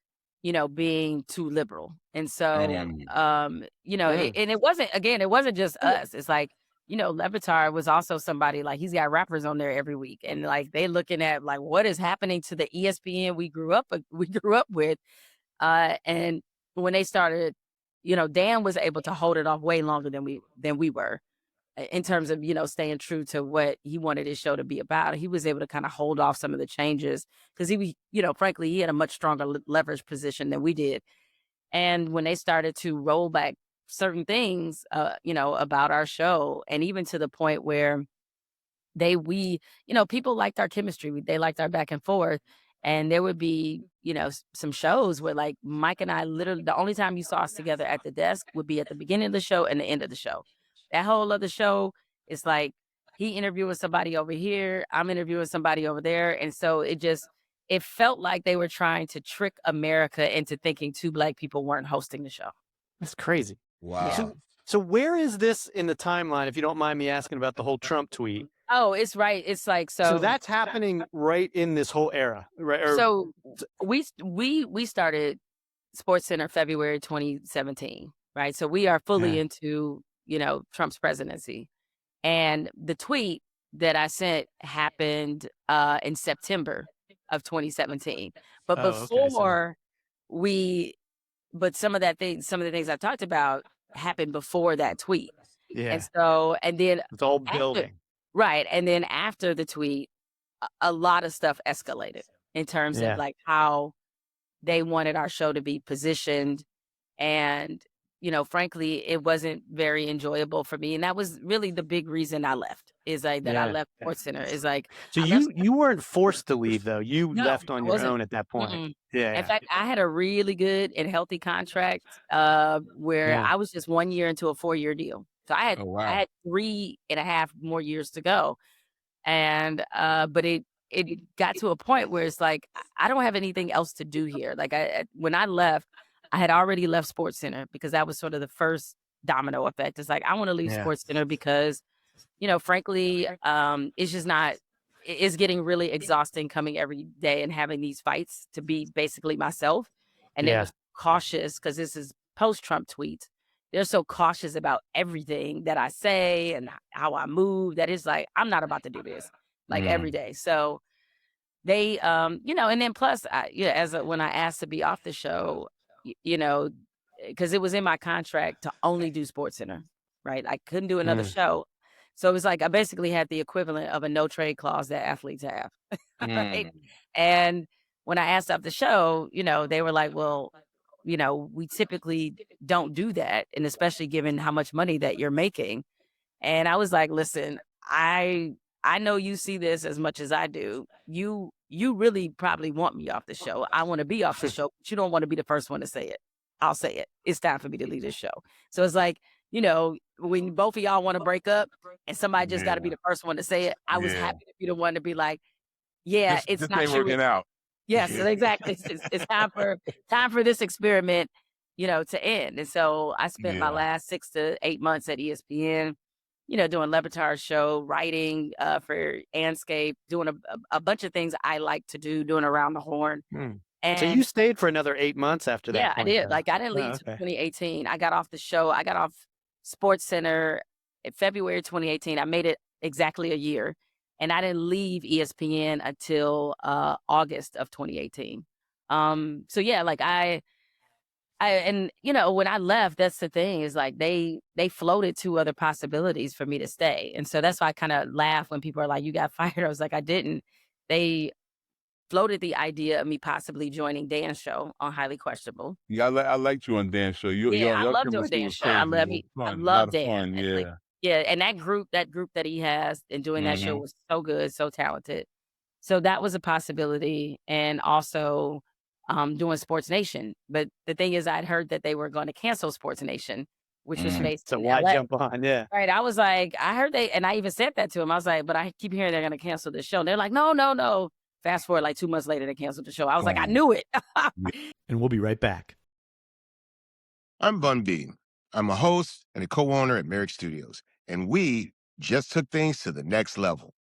being too liberal. And so, and it wasn't just us. It's like, Levitar was also somebody like he's got rappers on there every week, and like they looking at like what is happening to the ESPN we grew up with, and when they started, Dan was able to hold it off way longer than we were in terms of, staying true to what he wanted his show to be about. He was able to kind of hold off some of the changes because frankly, he had a much stronger leverage position than we did. And when they started to roll back certain things, about our show, and even to the point where people liked our chemistry. They liked our back and forth. And there would be, some shows where like Mike and I literally, the only time you saw us together at the desk would be at the beginning of the show and the end of the show. That whole other show is like he interviewing somebody over here, I'm interviewing somebody over there. And so it felt like they were trying to trick America into thinking two Black people weren't hosting the show. That's crazy. Wow. Yeah. So where is this in the timeline, if you don't mind me asking about the whole Trump tweet? Oh, it's right. It's like, So that's happening right in this whole era, right? So we started SportsCenter February 2017, right? So we are fully into, Trump's presidency. And the tweet that I sent happened in September of 2017. But before some of the things I talked about happened before that tweet. Yeah. And then it's all building. Right. And then after the tweet, a lot of stuff escalated in terms of like how they wanted our show to be positioned. And, frankly, it wasn't very enjoyable for me. And that was really the big reason I left I left SportsCenter is like. So you weren't forced to leave, though. You left on your own at that point. Mm-mm. Yeah. In fact, I had a really good and healthy contract where I was just 1 year into a 4-year deal. So I had 3.5 more years to go. And but it got to a point where it's like, I don't have anything else to do here. Like when I left, I had already left SportsCenter because that was sort of the first domino effect. It's like, I want to leave SportsCenter because, frankly, it's just not, it's getting really exhausting coming every day and having these fights to be basically myself. And it was cautious because this is post-Trump tweets. They're so cautious about everything that I say and how I move that it's like, I'm not about to do this like every day. So they, and then plus, when I asked to be off the show, because it was in my contract to only do SportsCenter, right? I couldn't do another show. So it was like I basically had the equivalent of a no trade clause that athletes have. Right? And when I asked off the show, they were like, well, we typically don't do that. And especially given how much money that you're making. And I was like, listen, I know you see this as much as I do. You really probably want me off the show. I want to be off the show, but you don't want to be the first one to say it. I'll say it. It's time for me to leave this show. So it's like, when both of y'all want to break up and somebody just got to be the first one to say it, I was happy to be the one to be like, it's not working out. Yes, exactly. It's time for this experiment, to end. And so I spent my last 6 to 8 months at ESPN, doing Lebertar's show, writing for Anscape, doing a bunch of things I like to do, doing Around the Horn. And so you stayed for another 8 months after that. Yeah, I did. Like I didn't leave until 2018. I got off the show. I got off SportsCenter in February 2018. I made it exactly a year. And I didn't leave ESPN until August of 2018. So yeah, like and when I left, that's the thing is like they floated 2 other possibilities for me to stay. And so that's why I kind of laugh when people are like, you got fired. I was like, I didn't. They floated the idea of me possibly joining Dan's show on Highly Questionable. Yeah, I liked you on Dan's show. I love doing Dan's show. I love Dan. Yeah. Yeah, and that group that he has and doing that show was so good, so talented. So that was a possibility, and also doing Sports Nation. But the thing is, I'd heard that they were going to cancel Sports Nation, which was based so in why LA. jump on? Yeah, right. I was like, I heard and I even said that to him. I was like, but I keep hearing they're going to cancel the show. And they're like, no. Fast forward like 2 months later, they canceled the show. I was like, I knew it. And we'll be right back. I'm Bun B. I'm a host and a co-owner at Merrick Studios, and we just took things to the next level.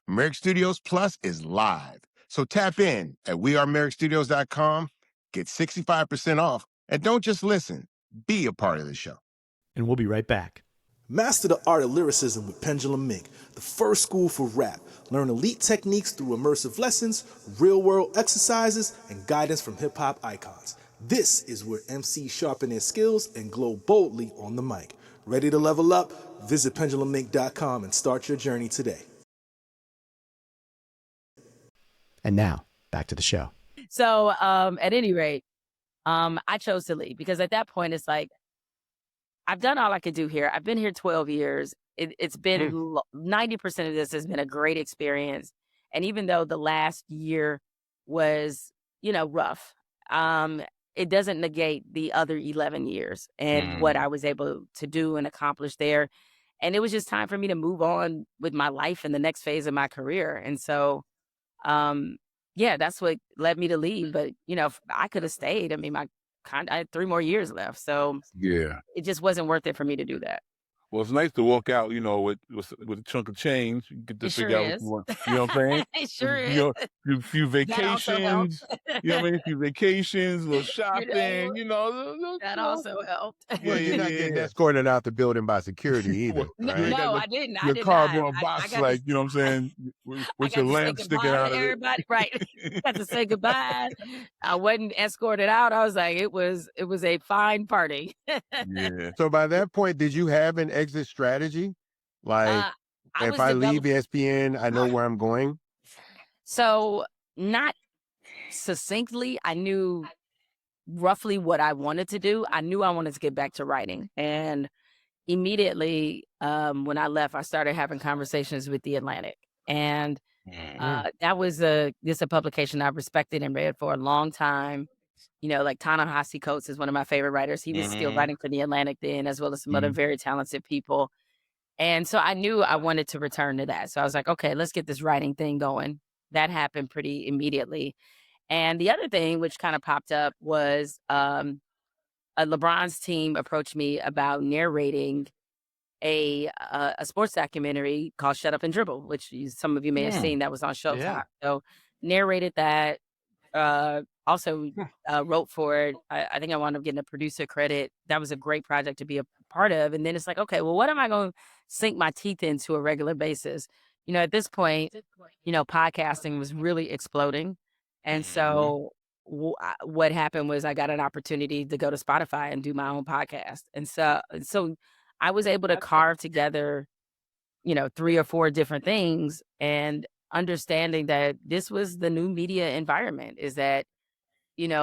Merrick Studios Plus is live, so tap in at wearemerrickstudios.com, get 65% off, and don't just listen, be a part of the show. And we'll be right back. Master the art of lyricism with Pendulum Mink, the first school for rap. Learn elite techniques through immersive lessons, real-world exercises, and guidance from hip-hop icons. This is where MCs sharpen their skills and glow boldly on the mic. Ready to level up? Visit pendulummink.com and start your journey today. And now back to the show. So at any rate, I chose to leave because at that point it's like, I've done all I could do here. I've been here 12 years. It's been 90% of this has been a great experience. And even though the last year was, rough, it doesn't negate the other 11 years and what I was able to do and accomplish there. And it was just time for me to move on with my life and the next phase of my career. And so, that's what led me to leave. But, if I could have stayed. I mean, I had 3 more years left. So Yeah. it just wasn't worth it for me to do that. Well, it's nice to walk out, with a chunk of change. You get to It figure sure out what is. you want. You know what I'm saying? It sure is. A few That also helped. vacations. You know what I mean? A few vacations, a little You shopping. know, that also helped. Well, you're not getting Yeah. escorted out the building by security either, No, right? no, I didn't. I Your did car not. brought a I box, got like, to, you know what I'm saying, I with got your to say lamp sticking goodbye out to of it. everybody. Right. Got to say goodbye. I wasn't escorted out. I was like, it was a fine party. Yeah. So by that point, did you have an exit strategy? Like, I if was I leave developing. ESPN, I know where I'm going? So not succinctly, I knew roughly what I wanted to do. I knew I wanted to get back to writing. And immediately when I left, I started having conversations with The Atlantic. And that was a publication I respected and read for a long time. Like Ta-Nehisi Coates is one of my favorite writers. He was still writing for The Atlantic then, as well as some other very talented people. And so I knew I wanted to return to that. So I was like, okay, let's get this writing thing going. That happened pretty immediately. And the other thing, which kind of popped up, was LeBron's team approached me about narrating a sports documentary called "Shut Up and Dribble," which some of you may have seen. That was on Showtime. Yeah. So narrated that. Also wrote for it. I think I wound up getting a producer credit. That was a great project to be a part of. And then it's like, okay, well, what am I going to sink my teeth into a regular basis? At this point, podcasting was really exploding. And so what happened was I got an opportunity to go to Spotify and do my own podcast. And so I was able to carve together, 3 or 4 different things, and understanding that this was the new media environment is that, it's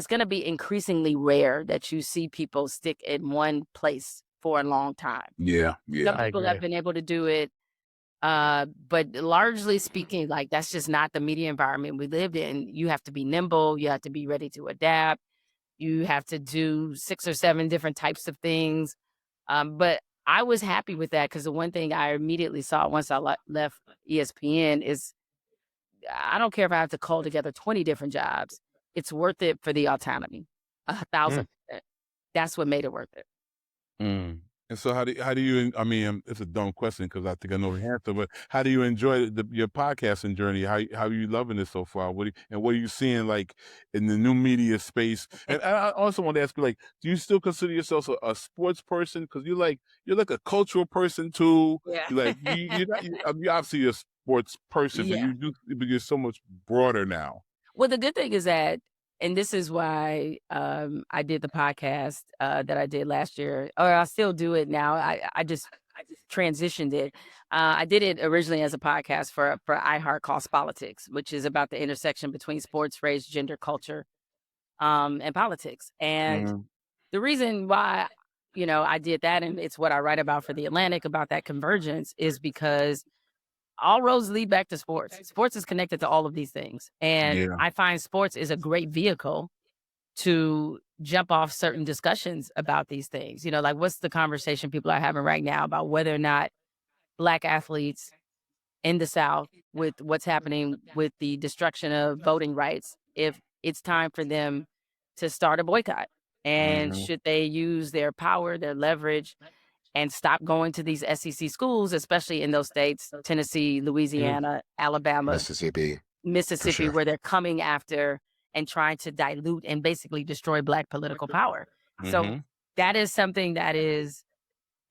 going to be increasingly rare that you see people stick in one place for a long time. Yeah. Some I people agree. have been able to do it. But largely speaking, like, that's just not the media environment we lived in. You have to be nimble. You have to be ready to adapt. You have to do 6 or 7 different types of things. But I was happy with that because the one thing I immediately saw once I left ESPN is I don't care if I have to call together 20 different jobs. It's worth it for the autonomy. 1,000%. That's what made it worth it. And so how do you, I mean, it's a dumb question because I think I know the answer, but how do you enjoy your podcasting journey? How are you loving it so far? What are you seeing, like, in the new media space? And I also want to ask you, like, do you still consider yourself a sports person? Because you're like a cultural person too. Yeah. You're like you're obviously a sports person, Yeah. but you're so much broader now. Well, the good thing is that, and this is why I did the podcast that I did last year, or I still do it now. I just transitioned it. I did it originally as a podcast for iHeart called Politics, which is about the intersection between sports, race, gender, culture, and politics. And the reason why, I did that, and it's what I write about for The Atlantic about that convergence, is because all roads lead back to sports. Sports is connected to all of these things. And Yeah. I find sports is a great vehicle to jump off certain discussions about these things. Like, what's the conversation people are having right now about whether or not Black athletes in the South, with what's happening with the destruction of voting rights, if it's time for them to start a boycott? And should they use their power, their leverage, and stop going to these SEC schools, especially in those states, Tennessee, Louisiana, Alabama, Mississippi. Mississippi, sure. where they're coming after and trying to dilute and basically destroy Black political power. So that is something that is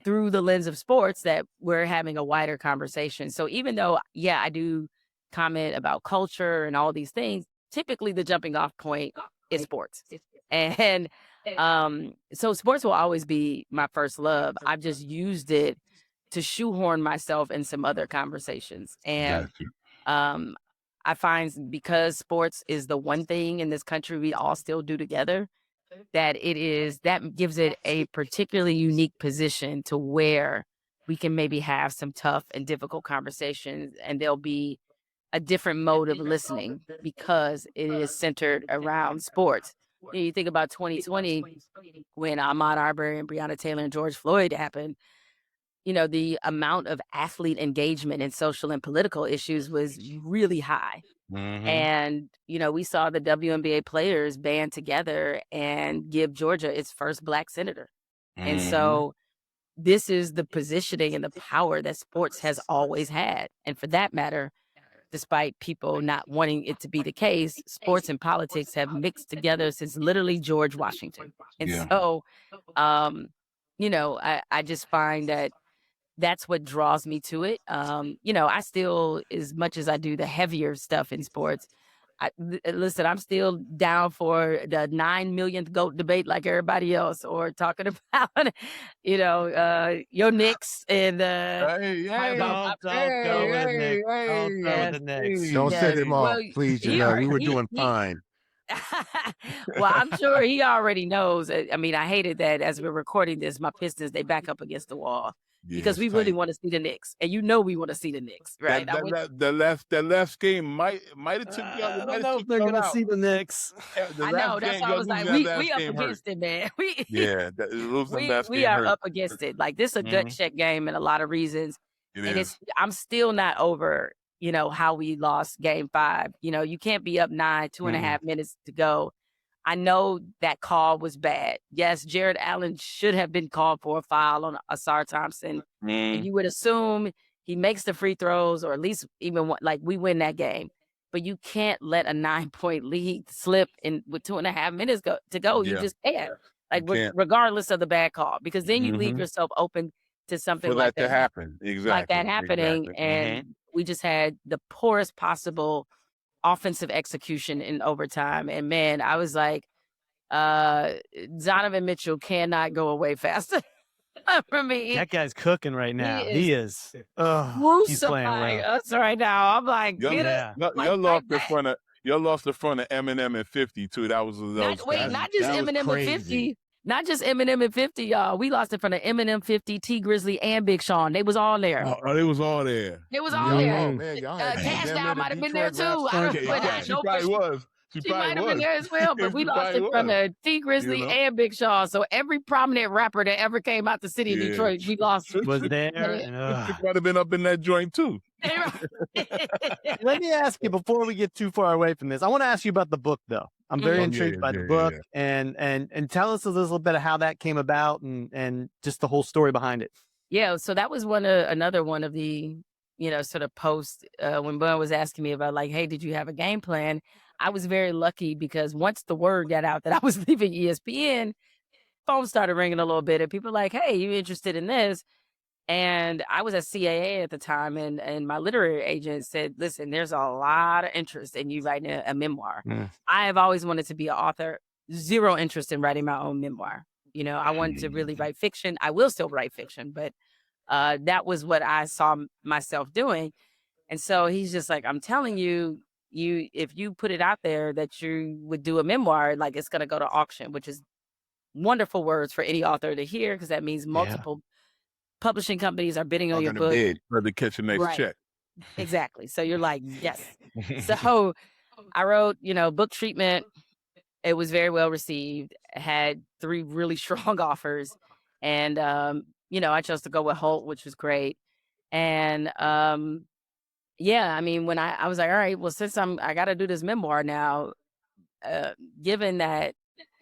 through the lens of sports that we're having a wider conversation. So even though, I do comment about culture and all these things, typically the jumping off point is sports. And so sports will always be my first love. I've just used it to shoehorn myself in some other conversations. And Got you. I find because sports is the one thing in this country we all still do together, that gives it a particularly unique position to where we can maybe have some tough and difficult conversations, and there'll be a different mode of listening because it is centered around sports. You think about 2020 when Ahmaud Arbery and Breonna Taylor and George Floyd happened. The amount of athlete engagement in social and political issues was really high. Mm-hmm. And, we saw the WNBA players band together and give Georgia its first Black senator. And so this is the positioning and the power that sports has always had. And for that matter, despite people not wanting it to be the case, sports and politics have mixed together since literally George Washington. And so, I just find that that's what draws me to it. I still, as much as I do the heavier stuff in sports, listen, I'm still down for the 9 millionth GOAT debate like everybody else, or talking about, your Knicks and Don't go with Nick. Don't go with the Knicks. Don't set him off, please, Jemele. We were doing fine. Well, I'm sure he already knows. I mean, I hated that as we're recording this, my Pistons, they back up against the wall. Because we really want to see the Knicks, and we want to see the Knicks, right? That last game might have took you out. I don't know if they're going to see the Knicks. I know. That's why I was like, we up against it, man. We are up against it. Like, this is a gut check game in a lot of reasons. I'm still not over, how we lost game 5. You can't be up 9, 2.5 minutes to go. I know that call was bad. Yes, Jared Allen should have been called for a foul on Asar Thompson. And you would assume he makes the free throws, or at least even we win that game. But you can't let a 9-point lead slip with 2.5 minutes to go. You just can't. Regardless of the bad call, because then you leave yourself open to something for like that to happen. Exactly. Like that happening. Exactly. And we just had the poorest possible offensive execution in overtime. And man, I was like, Donovan Mitchell cannot go away faster for me. That guy's cooking right now. He is. He's playing well. Us right now. I'm like, y'all lost in front of Eminem and 50 too. Not just Eminem and 50. Not just Eminem and 50, y'all. We lost in front of Eminem, 50, T Grizzly, and Big Sean. They was all there. Oh, they was all there. They was all there. Oh, man, Cash Down might have been there too. She probably was. She might have been there as well, but we lost in front of T Grizzly and Big Sean. So every prominent rapper that ever came out the city of Detroit, we lost. Was there. She might have been up in that joint too. Let me ask you, before we get too far away from this, I want to ask you about the book, though. I'm very intrigued by the book, and tell us a little bit of how that came about and just the whole story behind it. Yeah, so that was another one of the sort of posts when Bun was asking me about, like, hey, did you have a game plan? I was very lucky because once the word got out that I was leaving ESPN, phone started ringing a little bit, and people were like, hey, you interested in this? And I was at CAA at the time, and my literary agent said, listen, there's a lot of interest in you writing a memoir. I have always wanted to be an author, zero interest in writing my own memoir. I wanted to really write fiction. I will still write fiction, but that was what I saw myself doing. And so he's just like, I'm telling you, if you put it out there that you would do a memoir, like, it's going to go to auction, which is wonderful words for any author to hear, because that means multiple publishing companies are bidding on your book. To catch a next check. Exactly. So you're like, yes. So I wrote, book treatment. It was very well received. I had 3 really strong offers. And, I chose to go with Holt, which was great. And, I mean, when I was like, all right, well, since I got to do this memoir now, given that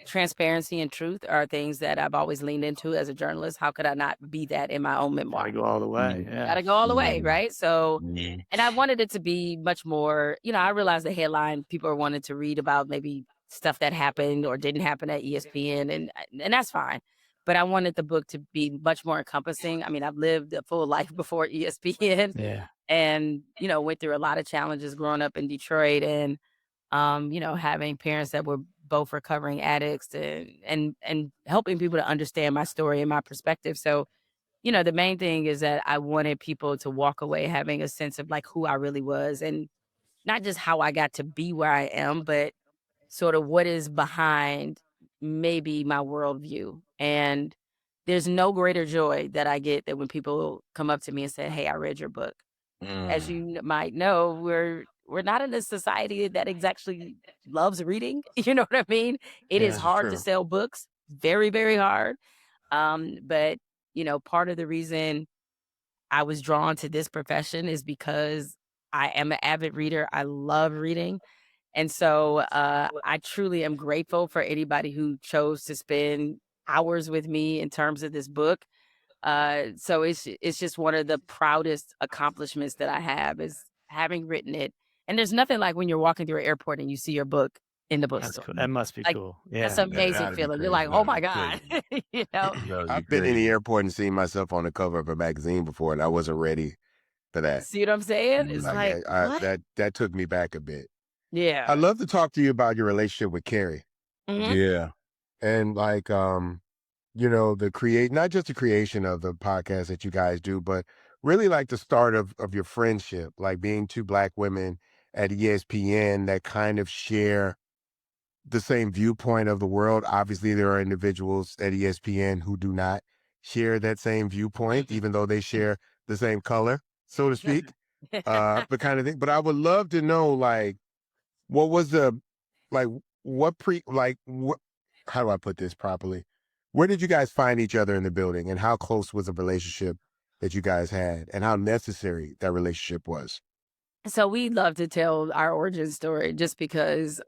transparency and truth are things that I've always leaned into as a journalist, how could I not be that in my own memoir? Gotta go all the way. Gotta go all the way, right? So, and I wanted it to be much more, I realized the headline, people wanted to read about maybe stuff that happened or didn't happen at ESPN, and that's fine. But I wanted the book to be much more encompassing. I mean, I've lived a full life before ESPN. Yeah. And, went through a lot of challenges growing up in Detroit. And having parents that were both recovering addicts and helping people to understand my story and my perspective. So, the main thing is that I wanted people to walk away having a sense of like who I really was and not just how I got to be where I am, but sort of what is behind maybe my worldview. And there's no greater joy that I get than when people come up to me and say, "Hey, I read your book." As you might know, we're not in a society that exactly loves reading. You know what I mean? It is Yeah, it's hard to true. sell books, very, very hard. But part of the reason I was drawn to this profession is because I am an avid reader. I love reading. And so I truly am grateful for anybody who chose to spend hours with me in terms of this book. So it's just one of the proudest accomplishments that I have is having written it. And there's nothing like when you're walking through an airport and you see your book in the That's bookstore. cool. That must be Like cool. that's Yeah. an amazing That'd be feeling. You're crazy. like, oh my That'd be God. crazy. you know? That'd be I've been in the crazy. airport and seen myself on the cover of a magazine before, and I wasn't ready for that. See what I'm saying? It's Like like, what? that took me back a bit. Yeah. I'd love to talk to you about your relationship with Cari Mhm. Yeah. and like not just the creation of the podcast that you guys do, but really like the start of your friendship, like being two Black women at ESPN that kind of share the same viewpoint of the world. Obviously, there are individuals at ESPN who do not share that same viewpoint, even though they share the same color, so to speak. But kind of thing. But I would love to know, like, what was the, like, what, how do I put this properly? Where did you guys find each other in the building, and how close was the relationship that you guys had, and how necessary that relationship was? So we love to tell our origin story just because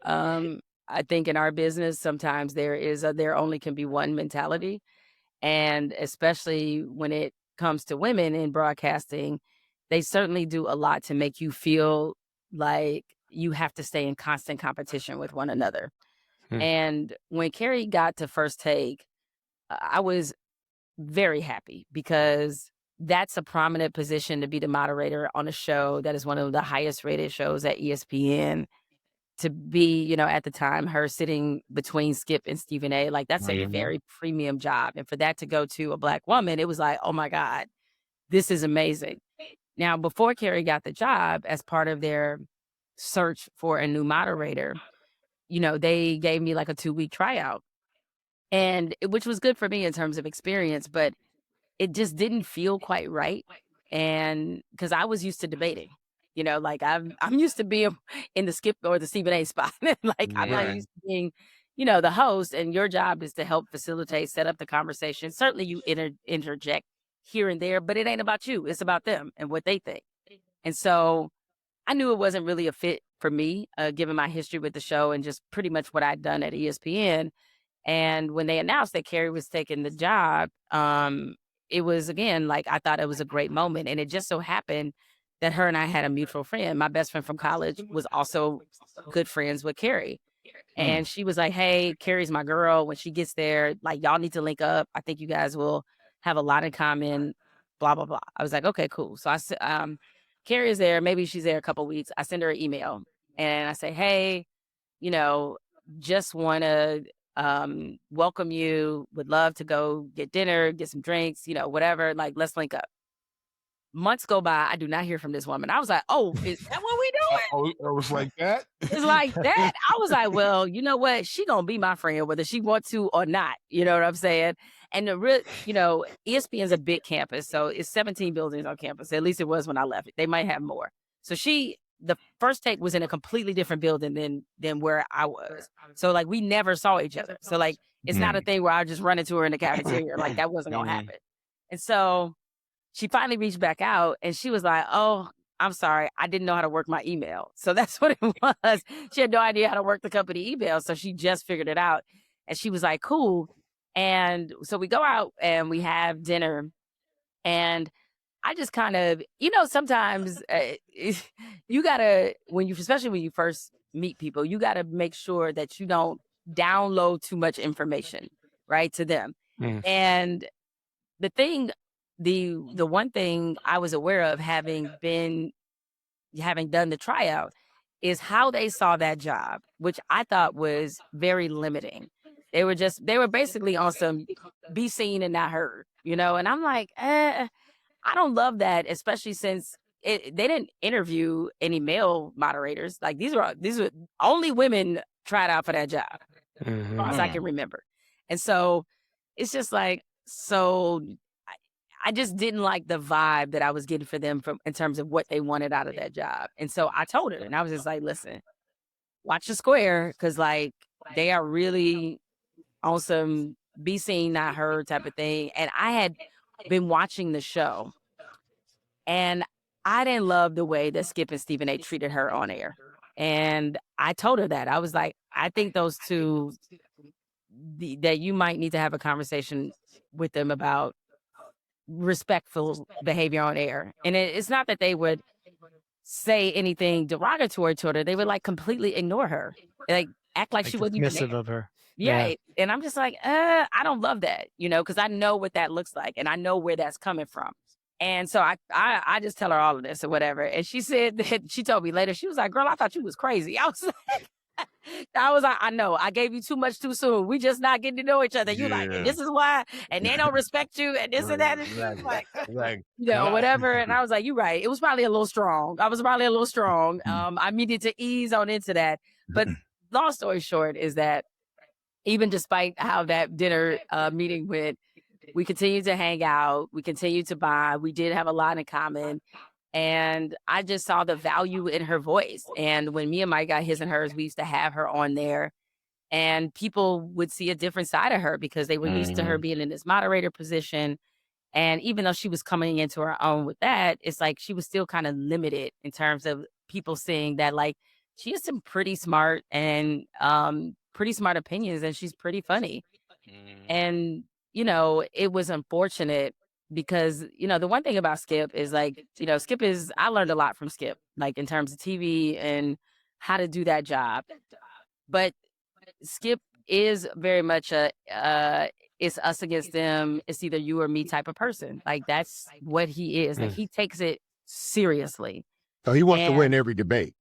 I think in our business sometimes there only can be one mentality. And especially when it comes to women in broadcasting, they certainly do a lot to make you feel like you have to stay in constant competition with one another. Hmm. And when Cari got to First Take, I was very happy because that's a prominent position to be the moderator on a show that is one of the highest rated shows at ESPN. To be, at the time, her sitting between Skip and Stephen A, like that's a very premium job. And for that to go to a Black woman, it was like, oh my God, this is amazing. Now, before Cari got the job, as part of their search for a new moderator, they gave me like a 2-week tryout. Which was good for me in terms of experience, but it just didn't feel quite right. And because I was used to debating, like I'm used to being in the Skip or the Stephen A spot. Like I'm not Right. used to being, the host, and your job is to help facilitate, set up the conversation. Certainly you interject here and there, but it ain't about you. It's about them and what they think. And so I knew it wasn't really a fit for me, given my history with the show and just pretty much what I'd done at ESPN. And when they announced that Cari was taking the job, it was again like I thought it was a great moment. And it just so happened that her and I had a mutual friend. My best friend from college was also good friends with Cari. And she was like, "Hey, Carrie's my girl. When she gets there, like y'all need to link up. I think you guys will have a lot in common." Blah blah blah. I was like, "Okay, cool." So Carrie is there. Maybe she's there a couple weeks. I send her an email and I say, "Hey, you know, just want to welcome you. Would love to go get dinner, get some drinks, whatever. Like, let's link up." Months go by. I do not hear from this woman. I was like, "Oh, is that what we doing?" Oh, it was like that? It's like that. I was like, well, you know what? She gonna be my friend whether she wants to or not. You know what I'm saying? And the real, ESPN's a big campus, so it's 17 buildings on campus. At least it was when I left it. They might have more. So the First Take was in a completely different building than where I was. So like we never saw each other. So like it's not a thing where I just run into her in the cafeteria. Like that wasn't gonna happen. And so she finally reached back out and she was like, "Oh, I'm sorry. I didn't know how to work my email." So that's what it was. She had no idea how to work the company email. So she just figured it out. And she was like, "Cool." And so we go out and we have dinner. And I just kind of, sometimes you gotta, especially when you first meet people, you gotta make sure that you don't download too much information, right, to them. And the thing, the one thing I was aware of having done the tryout is how they saw that job, which I thought was very limiting. They were basically on some be seen and not heard, you know? And I'm like, I don't love that, especially since they didn't interview any male moderators. Like these were only women tried out for that job, as far as I can remember. And so it's just like, so I just didn't like the vibe that I was getting for them in terms of what they wanted out of that job. And so I told her, and I was just like, listen, watch the square, because like they are really on some be seen, not heard type of thing. And I had been watching the show, and I didn't love the way that Skip and Stephen A treated her on air. And I told her that. I was like, I think those two, that you might need to have a conversation with them about respectful behavior on air. And it's not that they would say anything derogatory to her. They would like completely ignore her, like act like she wasn't even dismissive there. of her. Yeah. And I'm just like, I don't love that, you know, because I know what that looks like and I know where that's coming from. And so I just tell her all of this or whatever. And she said that she told me later, she was like, girl, I thought you was crazy. I was like, I know, I gave you too much too soon. We just not getting to know each other. You like, and this is why, and they don't respect you, and this and that, and like, you know, whatever. And I was like, you're right. It was probably a little strong. I was probably a little strong. I needed to ease on into that. But long story short is that even despite how that dinner meeting went, we continued to hang out. We continued to bond. We did have a lot in common. And I just saw the value in her voice. And when me and Mike got his and hers, we used to have her on there. And people would see a different side of her because they were used to her being in this moderator position. And even though she was coming into her own with that, it's like she was still kind of limited in terms of people seeing that, like, she has some pretty smart and pretty smart opinions, and she's pretty funny. And, you know, it was unfortunate because, you know, the one thing about Skip is like, you know, I learned a lot from Skip, like in terms of TV and how to do that job. But Skip is very much it's us against them. It's either you or me type of person. Like that's what he is. Like he takes it seriously. So he wants to win every debate.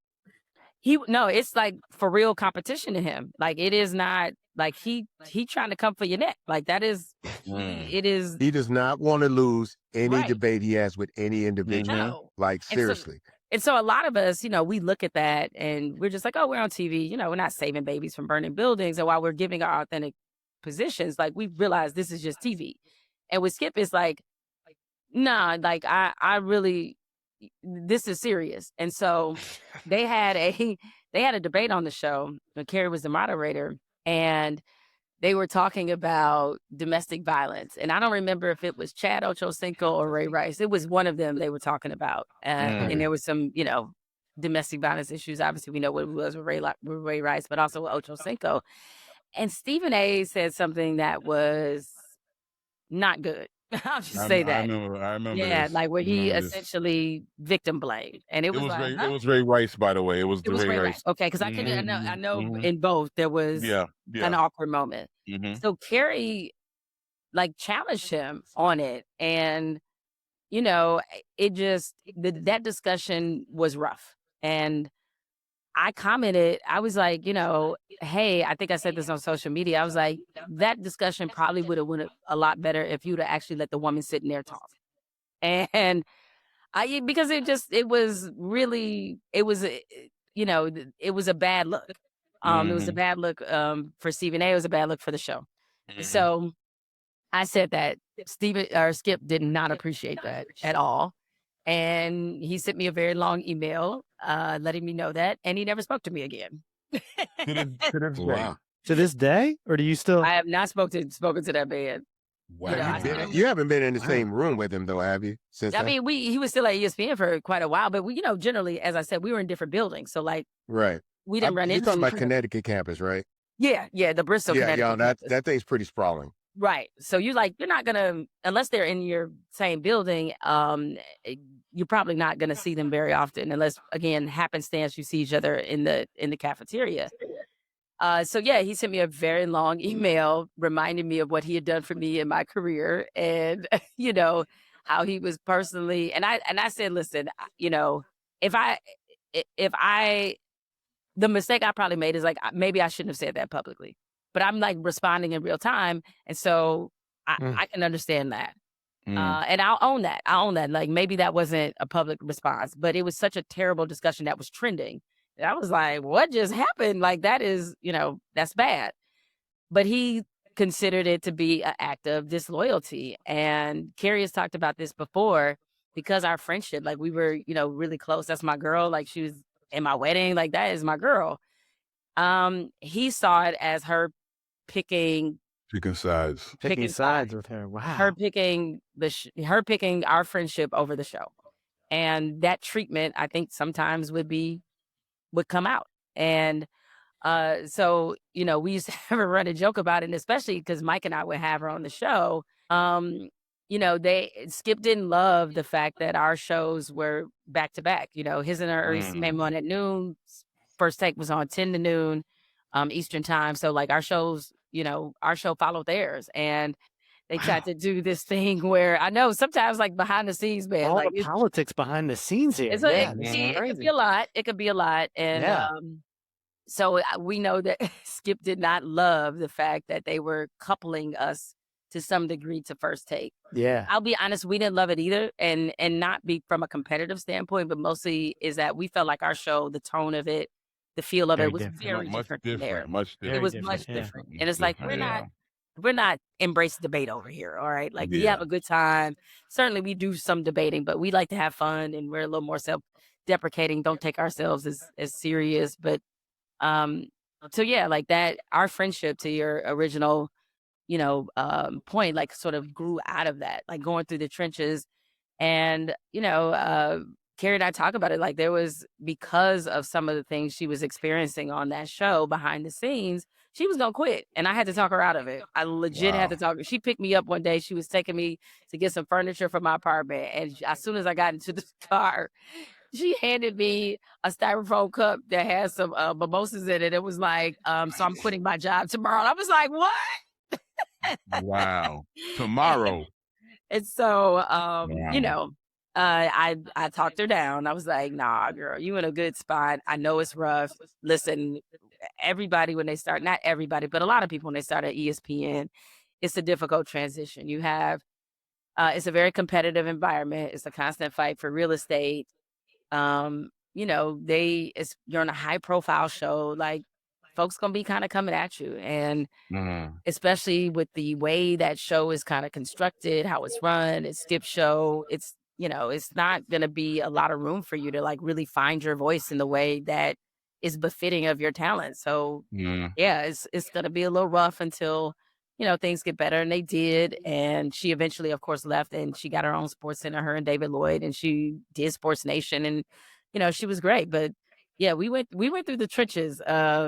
It's like for real competition to him. Like it is not like he trying to come for your neck. Like that is, it is. He does not want to lose any debate he has with any individual. No. Like seriously. And so a lot of us, you know, we look at that and we're just like, oh, we're on TV. You know, we're not saving babies from burning buildings. And while we're giving our authentic positions, like we realize this is just TV. And with Skip, it's like, nah, like I really, this is serious. And so they had a debate on the show. Cari was the moderator, and they were talking about domestic violence. And I don't remember if it was Chad Ochocinco or Ray Rice. It was one of them they were talking about. And there was some, you know, domestic violence issues. Obviously, we know what it was with Ray Rice, but also with Ochocinco. And Stephen A. said something that was not good. I'll just say that. I remember. Yeah, this. like where he essentially victim blamed, and it was like, it was Ray Rice, by the way. It was Ray Rice. Okay, because I know in both there was an awkward moment. So Cari like challenged him on it, and you know, it just that discussion was rough, and I commented, I was like, you know, hey, I think I said this on social media. I was like, that discussion probably would have went a lot better if you'd have actually let the woman sit in there talk. And because it was a bad look. It was a bad look for Stephen A. It was a bad look for the show. So I said that Skip did not appreciate that at all. And he sent me a very long email letting me know that, and he never spoke to me again. Wow. To this day, or do you still? I have not spoken to that man. Wow. You haven't been in the same room with him though, have you? Since mean, he was still at ESPN for quite a while, but we, you know, generally, as I said, we were in different buildings, so like, right. We didn't run into. You're talking about Connecticut campus, right? Yeah, the Bristol. Yeah, Connecticut that thing's pretty sprawling. Right. So you're not gonna, unless they're in your same building, you're probably not gonna see them very often, unless again happenstance you see each other in the cafeteria. So yeah, he sent me a very long email reminding me of what he had done for me in my career, and you know how he was personally. And I said, listen, you know, if I the mistake I probably made is like, maybe I shouldn't have said that publicly, but I'm like responding in real time. And so I can understand that. And I'll own that. I'll own that. Like maybe that wasn't a public response, but it was such a terrible discussion that was trending. And I was like, what just happened? Like that is, that's bad. But he considered it to be an act of disloyalty. And Cari has talked about this before because our friendship, like we were, really close. That's my girl. Like she was in my wedding. Like that is my girl. He saw it as her picking sides. Picking sides with her. Wow. her picking her picking our friendship over the show. And that treatment, I think sometimes would come out. And so, we used to have a running joke about it, and especially because Mike and I would have her on the show. Skip didn't love the fact that our shows were back to back. His and hers came on at noon. First Take was on 10 to noon, Eastern time. So like our shows, our show followed theirs, and they tried to do this thing where I know sometimes like behind the scenes, man, All like the politics behind the scenes here. it could be a lot. It could be a lot, and so we know that Skip did not love the fact that they were coupling us to some degree to First Take. Yeah. I'll be honest, we didn't love it either, and not be from a competitive standpoint, but mostly is that we felt like our show, the tone of it, the feel of it was very different from theirs. Much different. It was much different. And it's like we're not embracing debate over here, all right? Like we have a good time. Certainly we do some debating, but we like to have fun, and we're a little more self-deprecating, don't take ourselves as serious. But so yeah, like that, our friendship, to your original point, like sort of grew out of that, like going through the trenches. And Cari and I talk about it, like there was, because of some of the things she was experiencing on that show behind the scenes, she was gonna quit, and I had to talk her out of it. I legit had to talk. She picked me up one day. She was taking me to get some furniture for my apartment, and as soon as I got into the car, she handed me a styrofoam cup that had some mimosas in it. It was like, so I'm quitting my job tomorrow. And I was like, what? Wow. Tomorrow. And so, I talked her down. I was like, nah, girl, you in a good spot. I know it's rough. Listen, everybody, when they start, not everybody, but a lot of people, when they start at ESPN, it's a difficult transition. You have, it's a very competitive environment. It's a constant fight for real estate. You're on a high profile show, like folks gonna be kind of coming at you. And especially with the way that show is kind of constructed, how it's run, it's Skip show, it's not gonna be a lot of room for you to like really find your voice in the way that is befitting of your talent. So it's gonna be a little rough until things get better, and they did. And she eventually, of course, left, and she got her own sports center, her and David Lloyd, and she did Sports Nation, and she was great. But yeah, we went through the trenches.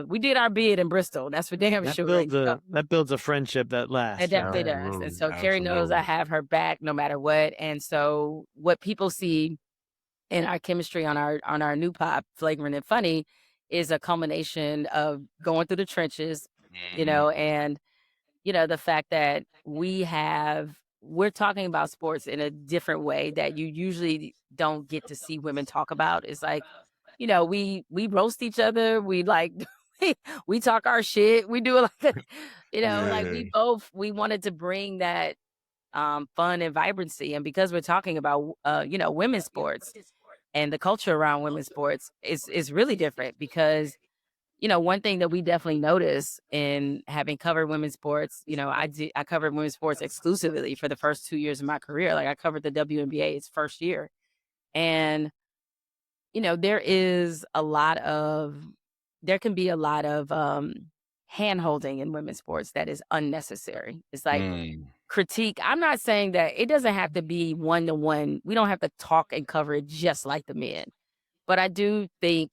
We did our bid in Bristol. That's for damn sure. That builds a friendship that lasts. It definitely does. And so Cari knows I have her back no matter what. And so what people see in our chemistry on our new pop, Flagrant and Funny, is a culmination of going through the trenches, and the fact that we're talking about sports in a different way that you usually don't get to see women talk about. It's like, we roast each other. We like, we talk our shit. We do like, like we wanted to bring that fun and vibrancy. And because we're talking about, women's sports and the culture around women's sports is really different because, one thing that we definitely notice in having covered women's sports, I covered women's sports exclusively for the first 2 years of my career. Like I covered the WNBA its first year. And, there can be a lot of hand holding in women's sports that is unnecessary. It's like critique. I'm not saying that it doesn't have to be 1-to-1. We don't have to talk and cover it just like the men. But I do think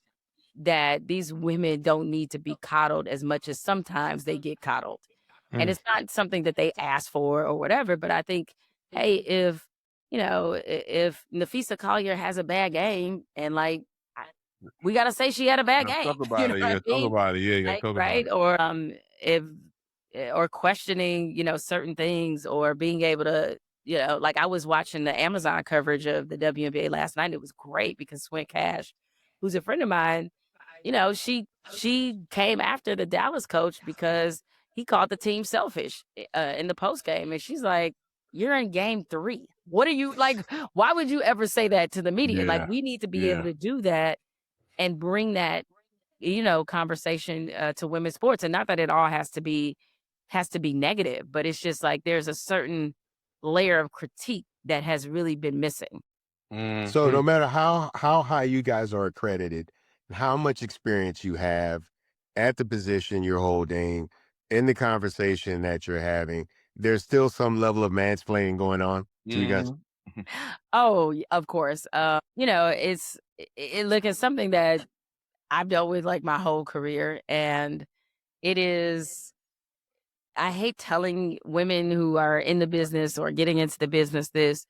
that these women don't need to be coddled as much as sometimes they get coddled. And it's not something that they ask for or whatever. But I think, hey, if Nafisa Collier has a bad game, and like we gotta say she had a bad game. Talk about it. Talk about it. Yeah. Talk right. About it. Or questioning, certain things, or being able to, like I was watching the Amazon coverage of the WNBA last night. It was great because Swin Cash, who's a friend of mine, she came after the Dallas coach because he called the team selfish in the post game, and she's like, "You're in game 3. What are you like? Why would you ever say that to the media? Like, Yeah. we need to be able to do that and bring that, conversation to women's sports, and not that it all has to be negative, but it's just like there's a certain layer of critique that has really been missing. So no matter how high you guys are accredited, and how much experience you have at the position you're holding, in the conversation that you're having, there's still some level of mansplaining going on to you guys. Oh, of course. It's something that I've dealt with like my whole career, and it is. I hate telling women who are in the business or getting into the business this,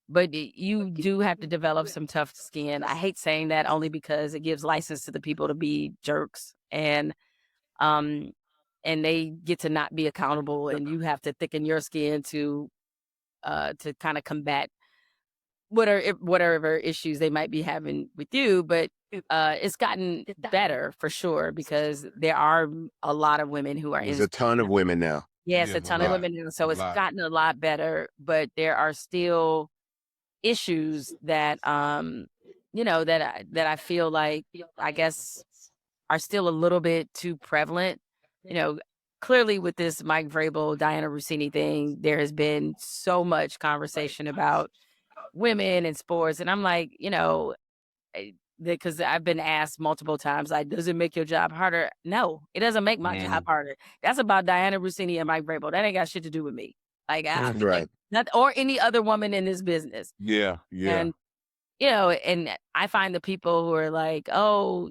but you do have to develop some tough skin. I hate saying that only because it gives license to the people to be jerks, um and they get to not be accountable, and you have to thicken your skin to kind of combat whatever issues they might be having with you. But it's gotten better for sure, because there are a lot of women who are There's in. a ton of women now. Yes, Yeah, a ton of women, and so it's gotten a lot better, but there are still issues that that I feel like, I guess, are still a little bit too prevalent. Clearly with this Mike Vrabel, Diana Rossini thing, there has been so much conversation about women in sports, and I'm like, because I've been asked multiple times, like, does it make your job harder? No, it doesn't make my job harder. That's about Diana Rossini and Mike Vrabel. That ain't got shit to do with me. Like, I feel like not, or any other woman in this business. Yeah. And and I find the people who are like, oh,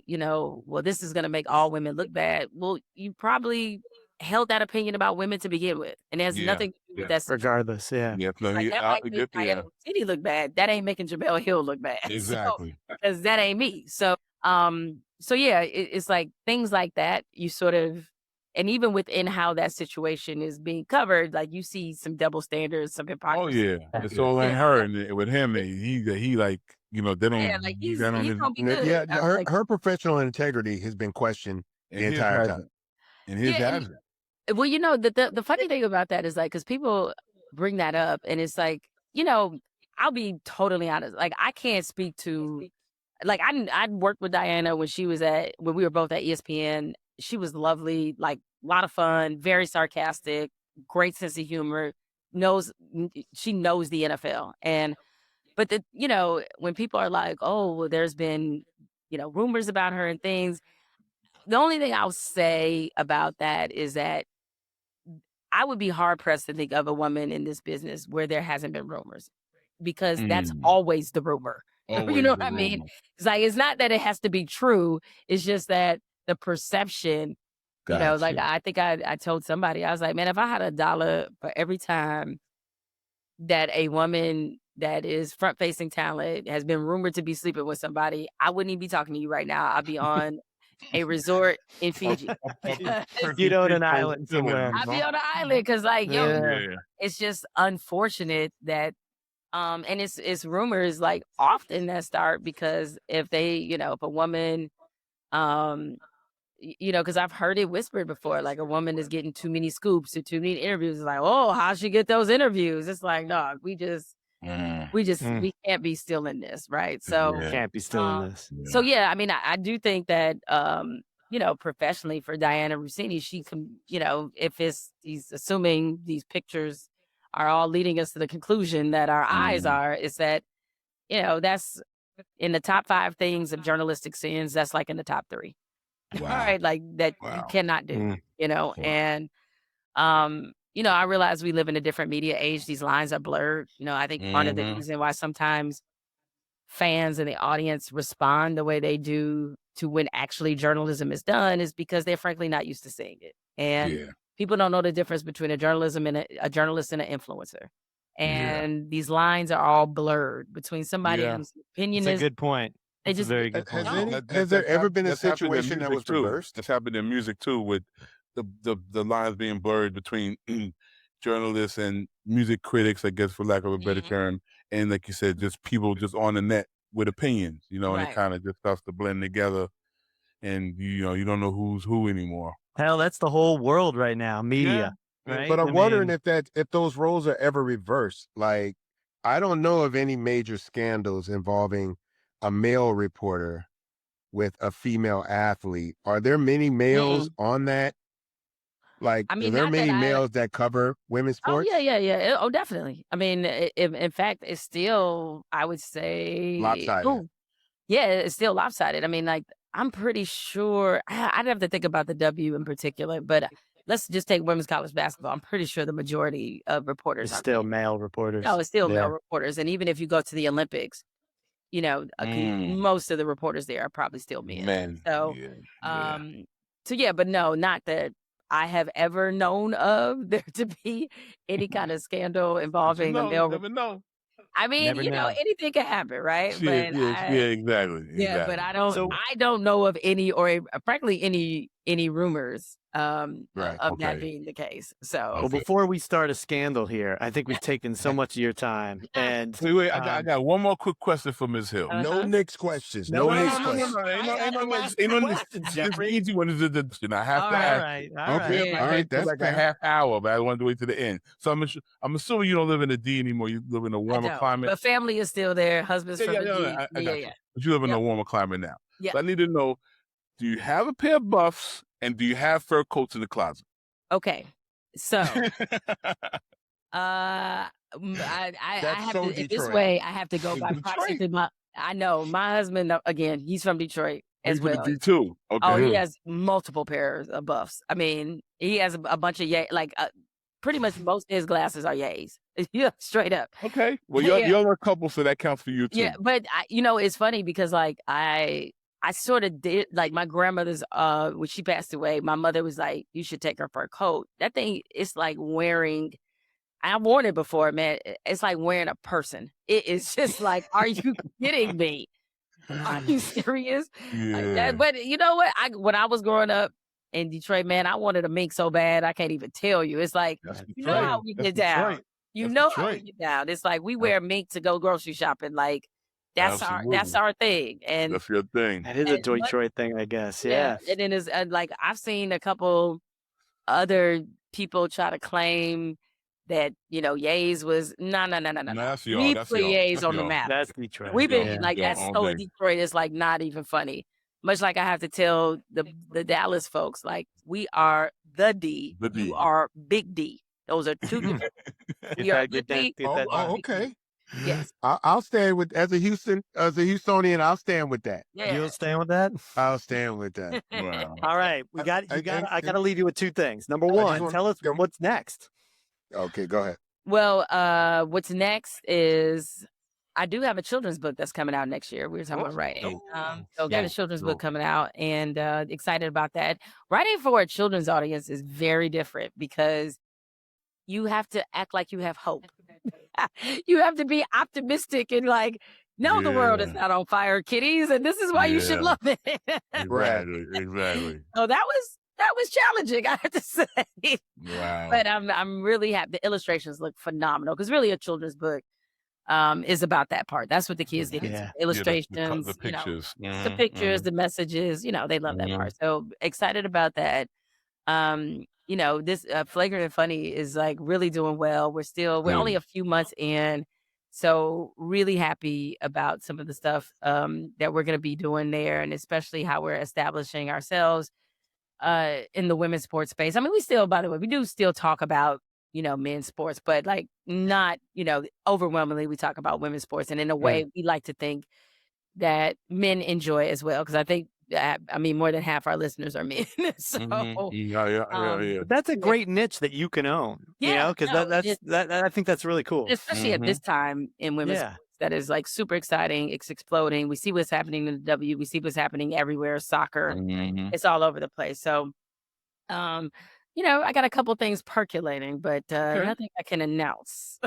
well, this is going to make all women look bad. Well, you probably held that opinion about women to begin with, and there's nothing to do with that. Regardless, yeah. Yeah. No, Like, that might make Diana Rossini look bad. That ain't making Jemele Hill look bad. Exactly. Because that ain't me. So yeah, it's like things like that. You sort of, and even within how that situation is being covered, like you see some double standards, some Oh hypocrisy. yeah, it's all in her, and with him, he like they don't. Yeah, like he's they don't gonna be good. Yeah, I was like, her professional integrity has been questioned the and his entire time. hasn't. And his Yeah, and- hasn't. well, the funny thing about that is like, because people bring that up, and it's like, I'll be totally honest. Like, I can't speak to, like, I'd worked with Diana when we were both at ESPN. She was lovely, like a lot of fun, very sarcastic, great sense of humor. She knows the NFL, but when people are like, oh, well, there's been rumors about her and things. The only thing I'll say about that is that I would be hard pressed to think of a woman in this business where there hasn't been rumors, because that's always the rumor. You know what I mean? It's like, it's not that it has to be true. It's just that the perception, like, I think I told somebody, I was like, man, if I had $1 for every time that a woman that is front facing talent has been rumored to be sleeping with somebody, I wouldn't even be talking to you right now. I'd be on a resort in Fiji. You'd own an island somewhere. I'd be on an island, because like, it's just unfortunate that and it's rumors like often that start because if a woman because I've heard it whispered before, like a woman is getting too many scoops or too many interviews. It's like, oh, how'd she get those interviews? It's like, dog, we can't be still in this, right? So Can't be still in this. So yeah, I mean, I do think that professionally for Diana Rossini, she can, if he's assuming these pictures are all leading us to the conclusion that our eyes are, is that, that's in the top 5 things of journalistic sins, that's like in the top 3. Wow. All right, like that you cannot do, and I realize we live in a different media age. These lines are blurred. I think part of the reason why sometimes fans and the audience respond the way they do to when actually journalism is done is because they're frankly not used to seeing it. And people don't know the difference between a journalist and an influencer. And these lines are all blurred between somebody whose opinion That's is a good point. They That's a very good point. Has there ever been a that's happened in situation that music was too. reversed? That's happened in music too, with the lines being blurred between journalists and music critics, I guess, for lack of a better term, and like you said, just people just on the net with opinions, and it Right. kind of just starts to blend together. and you don't know who's who anymore. Hell, that's the whole world right now, media. Right? But I'm I wondering mean, if those roles are ever reversed. Like, I don't know of any major scandals involving a male reporter with a female athlete. Are there many males on that? Like, I are mean, there not that many I. males that cover women's Oh sports? yeah. Oh, definitely. I mean, in fact, it's still, I would say, Lopsided. yeah, it's still lopsided. I mean, like, I'm pretty sure I'd have to think about the W in particular, but let's just take women's college basketball. I'm pretty sure the majority of reporters it's are still men. male reporters. No, it's still Yeah. male reporters, and even if you go to the Olympics, most of the reporters there are probably still men. Men. So, Yeah. yeah, but no, not that I have ever known of there to be any kind of scandal involving a male. Never know. I mean, Never know. anything can happen, right? Yeah, But exactly. yeah, but So- I don't know of any, or frankly, any rumors Right, of that okay. being the case. So, Well, before we start a scandal here, I think we've taken so much of your time. And Wait, I got one more quick question for Ms. Hill. No Knicks questions. No, No no, Knicks no, no, questions. no. Ain't no Question, this Jeffrey. easy one is the I have All to All ask. right. Okay, Yeah. all right, that's like a fair. half hour, but I wanted to wait to the end. So I'm assuming you don't live in the D anymore. You live in a I warmer don't. climate. But family is still there. Husband's from the D. I got you. But you live in a warmer climate now. Yeah. So I need to know: do you have a pair of buffs, and do you have fur coats in the closet? Okay. So, I have so to, this Detroit. way, I have to go by Detroit. proxy to I know my husband, again, he's from Detroit as He's from well. the D too. Okay. Oh, he has multiple pairs of buffs. I mean, he has a bunch of pretty much most of his glasses are yays. Yeah, straight up. Okay. Well, Yeah. you're a couple, so that counts for you too. Yeah, but it's funny because I sort of did, like, my grandmother's when she passed away, my mother was like, you should take her fur coat. That thing, it's like wearing, I've worn it before, man. It's like wearing a person. It is just like, are you kidding me? Are you serious? Like Yeah. that, but you know what? When I was growing up in Detroit, man, I wanted a mink so bad, I can't even tell you. It's like, That's you know how we That's get down. Detroit. You That's know how we Detroit. get down. It's like we wear mink to go grocery shopping. Like that's Absolutely. our thing. And That's your thing. That is a And what- Detroit thing, I guess. Yeah. and then it's like I've seen a couple other people try to claim that Yays was no. That's y'all. We That's put y'all. Yays That's on the y'all. map. That's Detroit. We've been Yeah. like Yeah, that's all so day. Detroit. It's like not even funny. Much like I have to tell the Dallas folks, like, we are the D. The D. You are Big D. Those are two different. We are Get the that, D. get that. Okay. Yes. I'll stand with, as a Houstonian, I'll stand with that. Yeah. You'll stand with that? I'll stand with that. Wow. All right. I got to leave you with two things. Number just one, want- tell us what's next. Okay, go ahead. Well, what's next is I do have a children's book that's coming out next year. We were talking about writing. So got a children's book coming out, and excited about that. Writing for a children's audience is very different because you have to act like you have hope. You have to be optimistic and like, no, the world is Yeah. not on fire, kiddies, and this is why you should Yeah. love it. Exactly. So that was challenging, I have to say. Wow. But I'm really happy. The illustrations look phenomenal because really a children's book is about that part. That's what the kids get into. Yeah. Illustrations, the pictures. the pictures, the messages, they love that part. So excited about that. This Flagrant and Funny is like really doing well. We're only a few months in. So really happy about some of the stuff that we're going to be doing there, and especially how we're establishing ourselves in the women's sports space. I mean, by the way, we do still talk about, men's sports, but like not, overwhelmingly we talk about women's sports. And in a way, we like to think that men enjoy as well. Cause I think, more than half our listeners are men. So Yeah. But that's a great niche that you can own. Yeah, Because no, that I think that's really cool. especially at this time in women's Yeah. sports, that is like super exciting. It's exploding. We see what's happening in the W. We see what's happening everywhere. Soccer, it's all over the place. So, I got a couple things percolating, but nothing I can announce.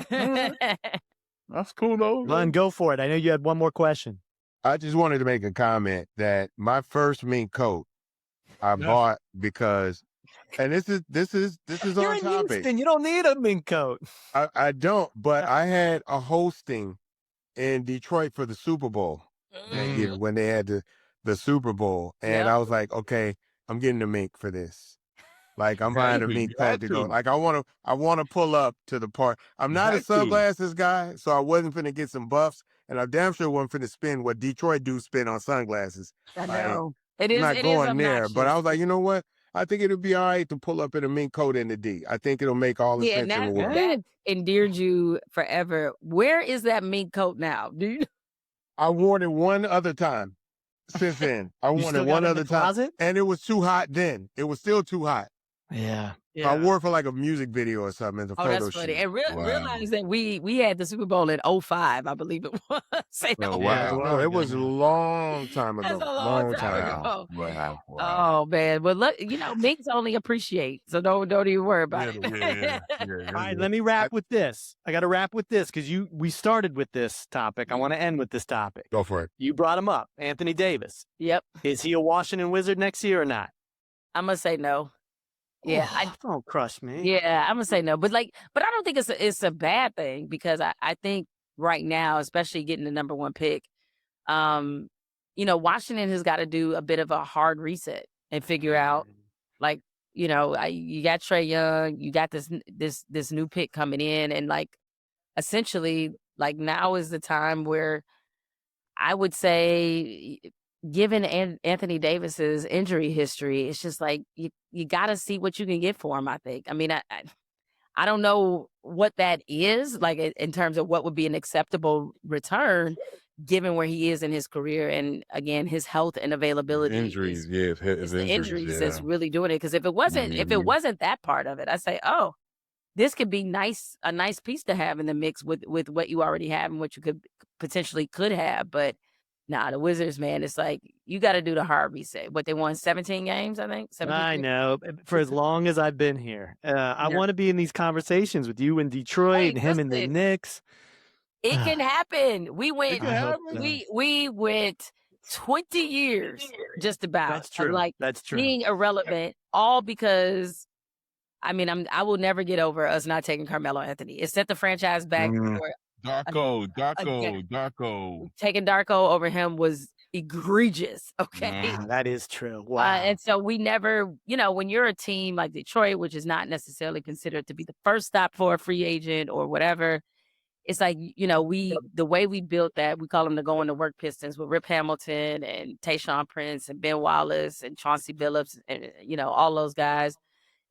That's cool though. Len, go for it. I know you had one more question. I just wanted to make a comment that my first mink coat I bought because, and this is You're on in topic. Houston. You don't need a mink coat. I don't, but I had a hosting in Detroit for the Super Bowl that year when they had the Super Bowl, and I was like, okay, I'm getting the mink for this. Like I'm buying a mink coat to go. Like I want to pull up to the park. I'm not a sunglasses guy, so I wasn't finna get some buffs, and I damn sure wasn't finna spend what Detroit dudes spend on sunglasses. I Like, know. I'm not going there, but I obnoxious. was like, you know what? I think it'll be all right to pull up in a mink coat in the D. I think it'll make all the Yeah, sense in the world. that endeared you forever. Where is that mink coat now? Do you? I wore it one other time since then. I You wore still it got one it in the other time, closet? and it was too hot then. It was still too hot. Yeah. I wore it for like a music video or something as a Oh, photo that's funny. shoot. And realize that we had the Super Bowl in 05, I believe it was. Say Oh, no. Yeah, wow. No, it was a long time That's ago. a long time ago. Oh man, but look, minks only appreciate, so don't even worry about it. All right, let me wrap with this. I got to wrap with this because we started with this topic. I want to end with this topic. Go for it. You brought him up, Anthony Davis. Yep, Is he a Washington Wizard next year or not? I'm gonna say no. Yeah, Don't crush me. yeah, I'm gonna say no. But I don't think it's a bad thing because I think right now, especially getting the number one pick, Washington has got to do a bit of a hard reset and figure out, like, you got Trae Young, you got this new pick coming in, and like, essentially, like now is the time where I would say, given Anthony Davis's injury history, it's just like you got to see what you can get for him. I think. I mean, I don't know what that is like in terms of what would be an acceptable return, given where he is in his career, and again, his health and availability. Injuries, It's the injuries that's really doing it. Because if it wasn't that part of it, I say, oh, this could be a nice piece to have in the mix with what you already have and what you could have. But nah, the Wizards, man, it's like you got to do the hard reset. What, they won 17 games, I think. 17 I games? know. For as long as I've been here, I Yeah. want to be in these conversations with you in Detroit Hey, and him in the listen. Knicks. It can happen. We went. I hope so. We went 20 years just about. That's true. Like That's true. being irrelevant, all because. I mean, I will never get over us not taking Carmelo Anthony. It set the franchise back. For Darko. taking Darko over him was egregious. Okay. That is true. Wow. And so we never, when you're a team like Detroit, which is not necessarily considered to be the first stop for a free agent or whatever, it's like, the way we built that, we call them the going to work Pistons with Rip Hamilton and Tayshaun Prince and Ben Wallace and Chauncey Billups and, all those guys.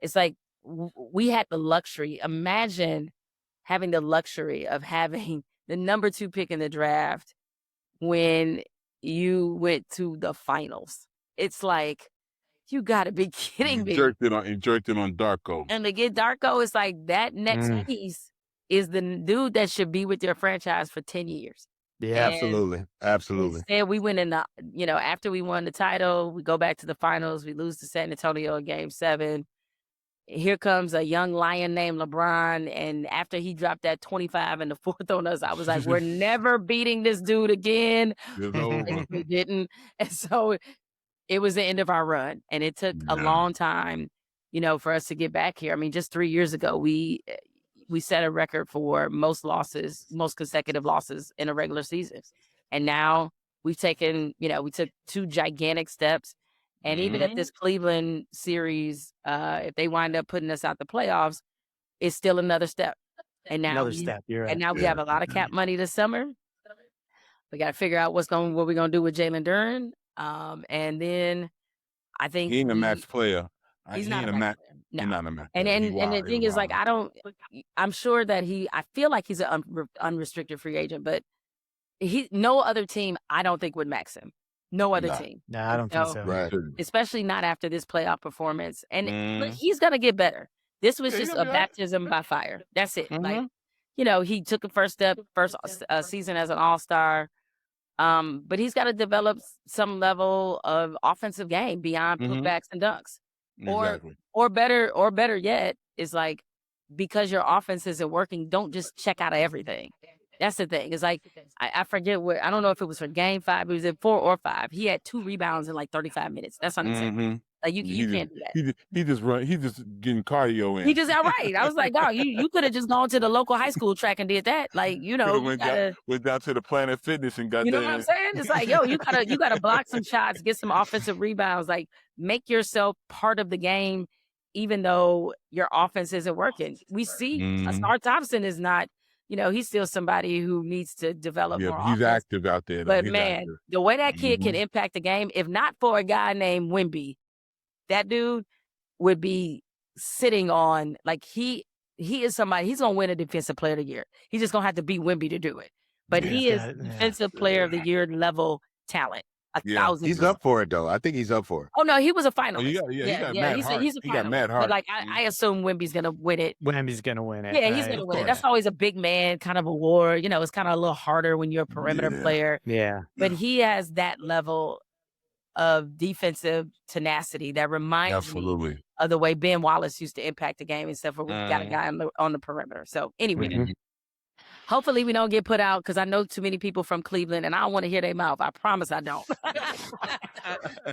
It's like we had the luxury. Imagine having the luxury of having the number 2 pick in the draft when you went to the finals. It's like, you got to be kidding me. You jerked it on Darko. And to get Darko, it's like that next piece is the dude that should be with your franchise for 10 years. Yeah, absolutely. Instead, we went in the, after we won the title, we go back to the finals, we lose to San Antonio in Game 7. Here comes a young lion named LeBron, and after he dropped that 25 in the fourth on us, I was like, we're never beating this dude again. And we didn't. And so it was the end of our run, and it took a long time, for us to get back here. I mean, just 3 years ago, we set a record for most consecutive losses in a regular season. And now we've taken, we took 2 gigantic steps. And even if this Cleveland series, if they wind up putting us out the playoffs, it's still another step. And now You're right. And now we have a lot of cap money this summer. We got to figure out what we're gonna do with Jalen Duren. And then I think he ain't a match player. He's not a match player. No. He's not a match And the thing is, like, I'm sure that I feel like he's an unrestricted free agent, but no other team I don't think would max him. No other team. No, I don't think so. Right. Especially not after this playoff performance. And look, he's going to get better. This was just a baptism by fire. That's it. Like, he took a first season as an all-star. But he's got to develop some level of offensive game beyond putbacks and dunks. Or better yet, is like, because your offense isn't working, don't just check out of everything. That's the thing. It's like, I forget I don't know if it was for game 5, it was in 4 or 5. He had 2 rebounds in like 35 minutes. That's unacceptable. Like you can't do that. He just getting cardio in. He just outright. I was like, dog, you could have just gone to the local high school track and did that. Like, you know, went down to the Planet Fitness and got you know that what I'm in. saying? It's like, yo, you gotta block some shots, get some offensive rebounds, like make yourself part of the game, even though your offense isn't working. We see Star Thompson is not, you know, he's still somebody who needs to develop more he's offense. active out there. But He's man, active. the way that kid can impact the game, if not for a guy named Wemby, that dude would be sitting on, like, he is somebody, he's gonna win a defensive player of the year. He's just gonna have to beat Wemby to do it. But he is defensive player of the year level talent. 1,000%. He's up for it though. I think he's up for it. Oh no, he was a finalist. He got mad hard. But like I assume Wemby's gonna win it. Wemby's gonna win it. Yeah, he's gonna win it. That's always a big man kind of award. You know, it's kind of a little harder when you're a perimeter player. Yeah. But he has that level of defensive tenacity that reminds me of the way Ben Wallace used to impact the game and stuff, where we got a guy on the perimeter. So anyway, hopefully we don't get put out, because I know too many people from Cleveland and I don't want to hear their mouth. I promise I don't.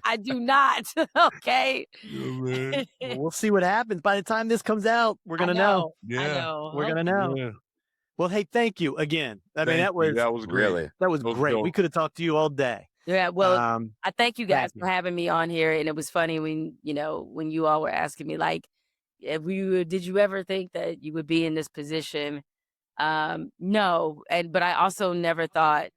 I do not. Okay. Well, we'll see what happens. By the time this comes out, we're gonna know. I know. We're gonna know. Yeah. Well, hey, thank you again. I mean, that was great. That was great. dope. We could have talked to you all day. Yeah, well, I thank you guys thank for having me on here. And it was funny when you all were asking me, like, did you ever think that you would be in this position? No. But I also never thought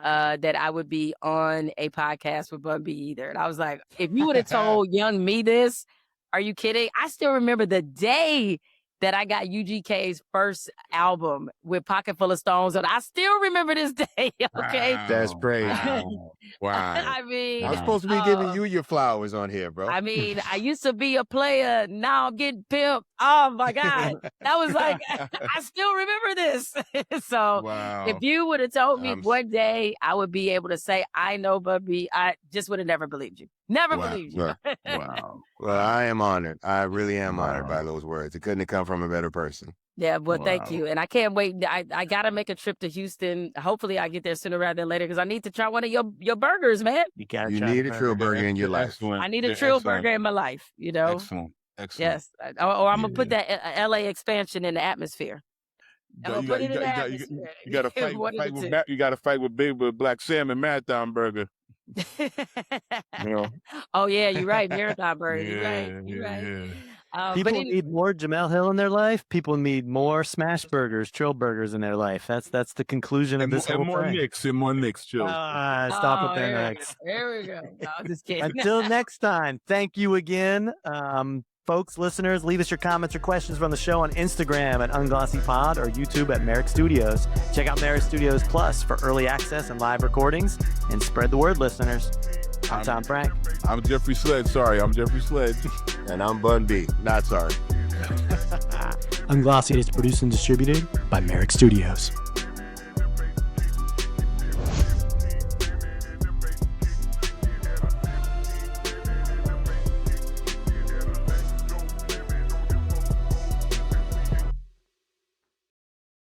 that I would be on a podcast with Bun B either. And I was like, if you would have told young me this, are you kidding? I still remember the day that I got UGK's first album with Pocket Full of Stones, and I still remember this day. Okay, That's great. Wow. I mean, I'm supposed to be giving you your flowers on here, bro. I mean, I used to be a player. Now I'm getting pimped. Oh my God. That was like, I still remember this. So if you would have told me one day I would be able to say, I know Bubby, I just would have never believed you. Never believed you. Wow. Well, I am honored. I really am honored by those words. It couldn't have come from a better person. Yeah, well, thank you. And I can't wait. I got to make a trip to Houston. Hopefully I get there sooner rather than later, because I need to try one of your burgers, man. You need a Trill burger in your life. Excellent. I need a Trill burger in my life, you know? Excellent. Yes. Or I'm going to put that LA expansion in the atmosphere. You got to fight with Black Salmon Marathon Burger. Oh yeah, you're right. Marathon burger. You're right. People need more Jemele Hill in their life. People need more smash burgers, Trill burgers in their life. That's the conclusion of this whole and more thing. More nicks, Trill. Stop with their nicks. There we go. No, I'm just kidding. Until next time, thank you again. Folks, listeners, leave us your comments or questions from the show on Instagram at UnglossyPod or YouTube at Merrick Studios. Check out Merrick Studios Plus for early access and live recordings, and spread the word, listeners. I'm Tom Frank. I'm Jeffrey Sledge. Sorry, I'm Jeffrey Sledge. And I'm Bun B. Not sorry. Unglossy is produced and distributed by Merrick Studios.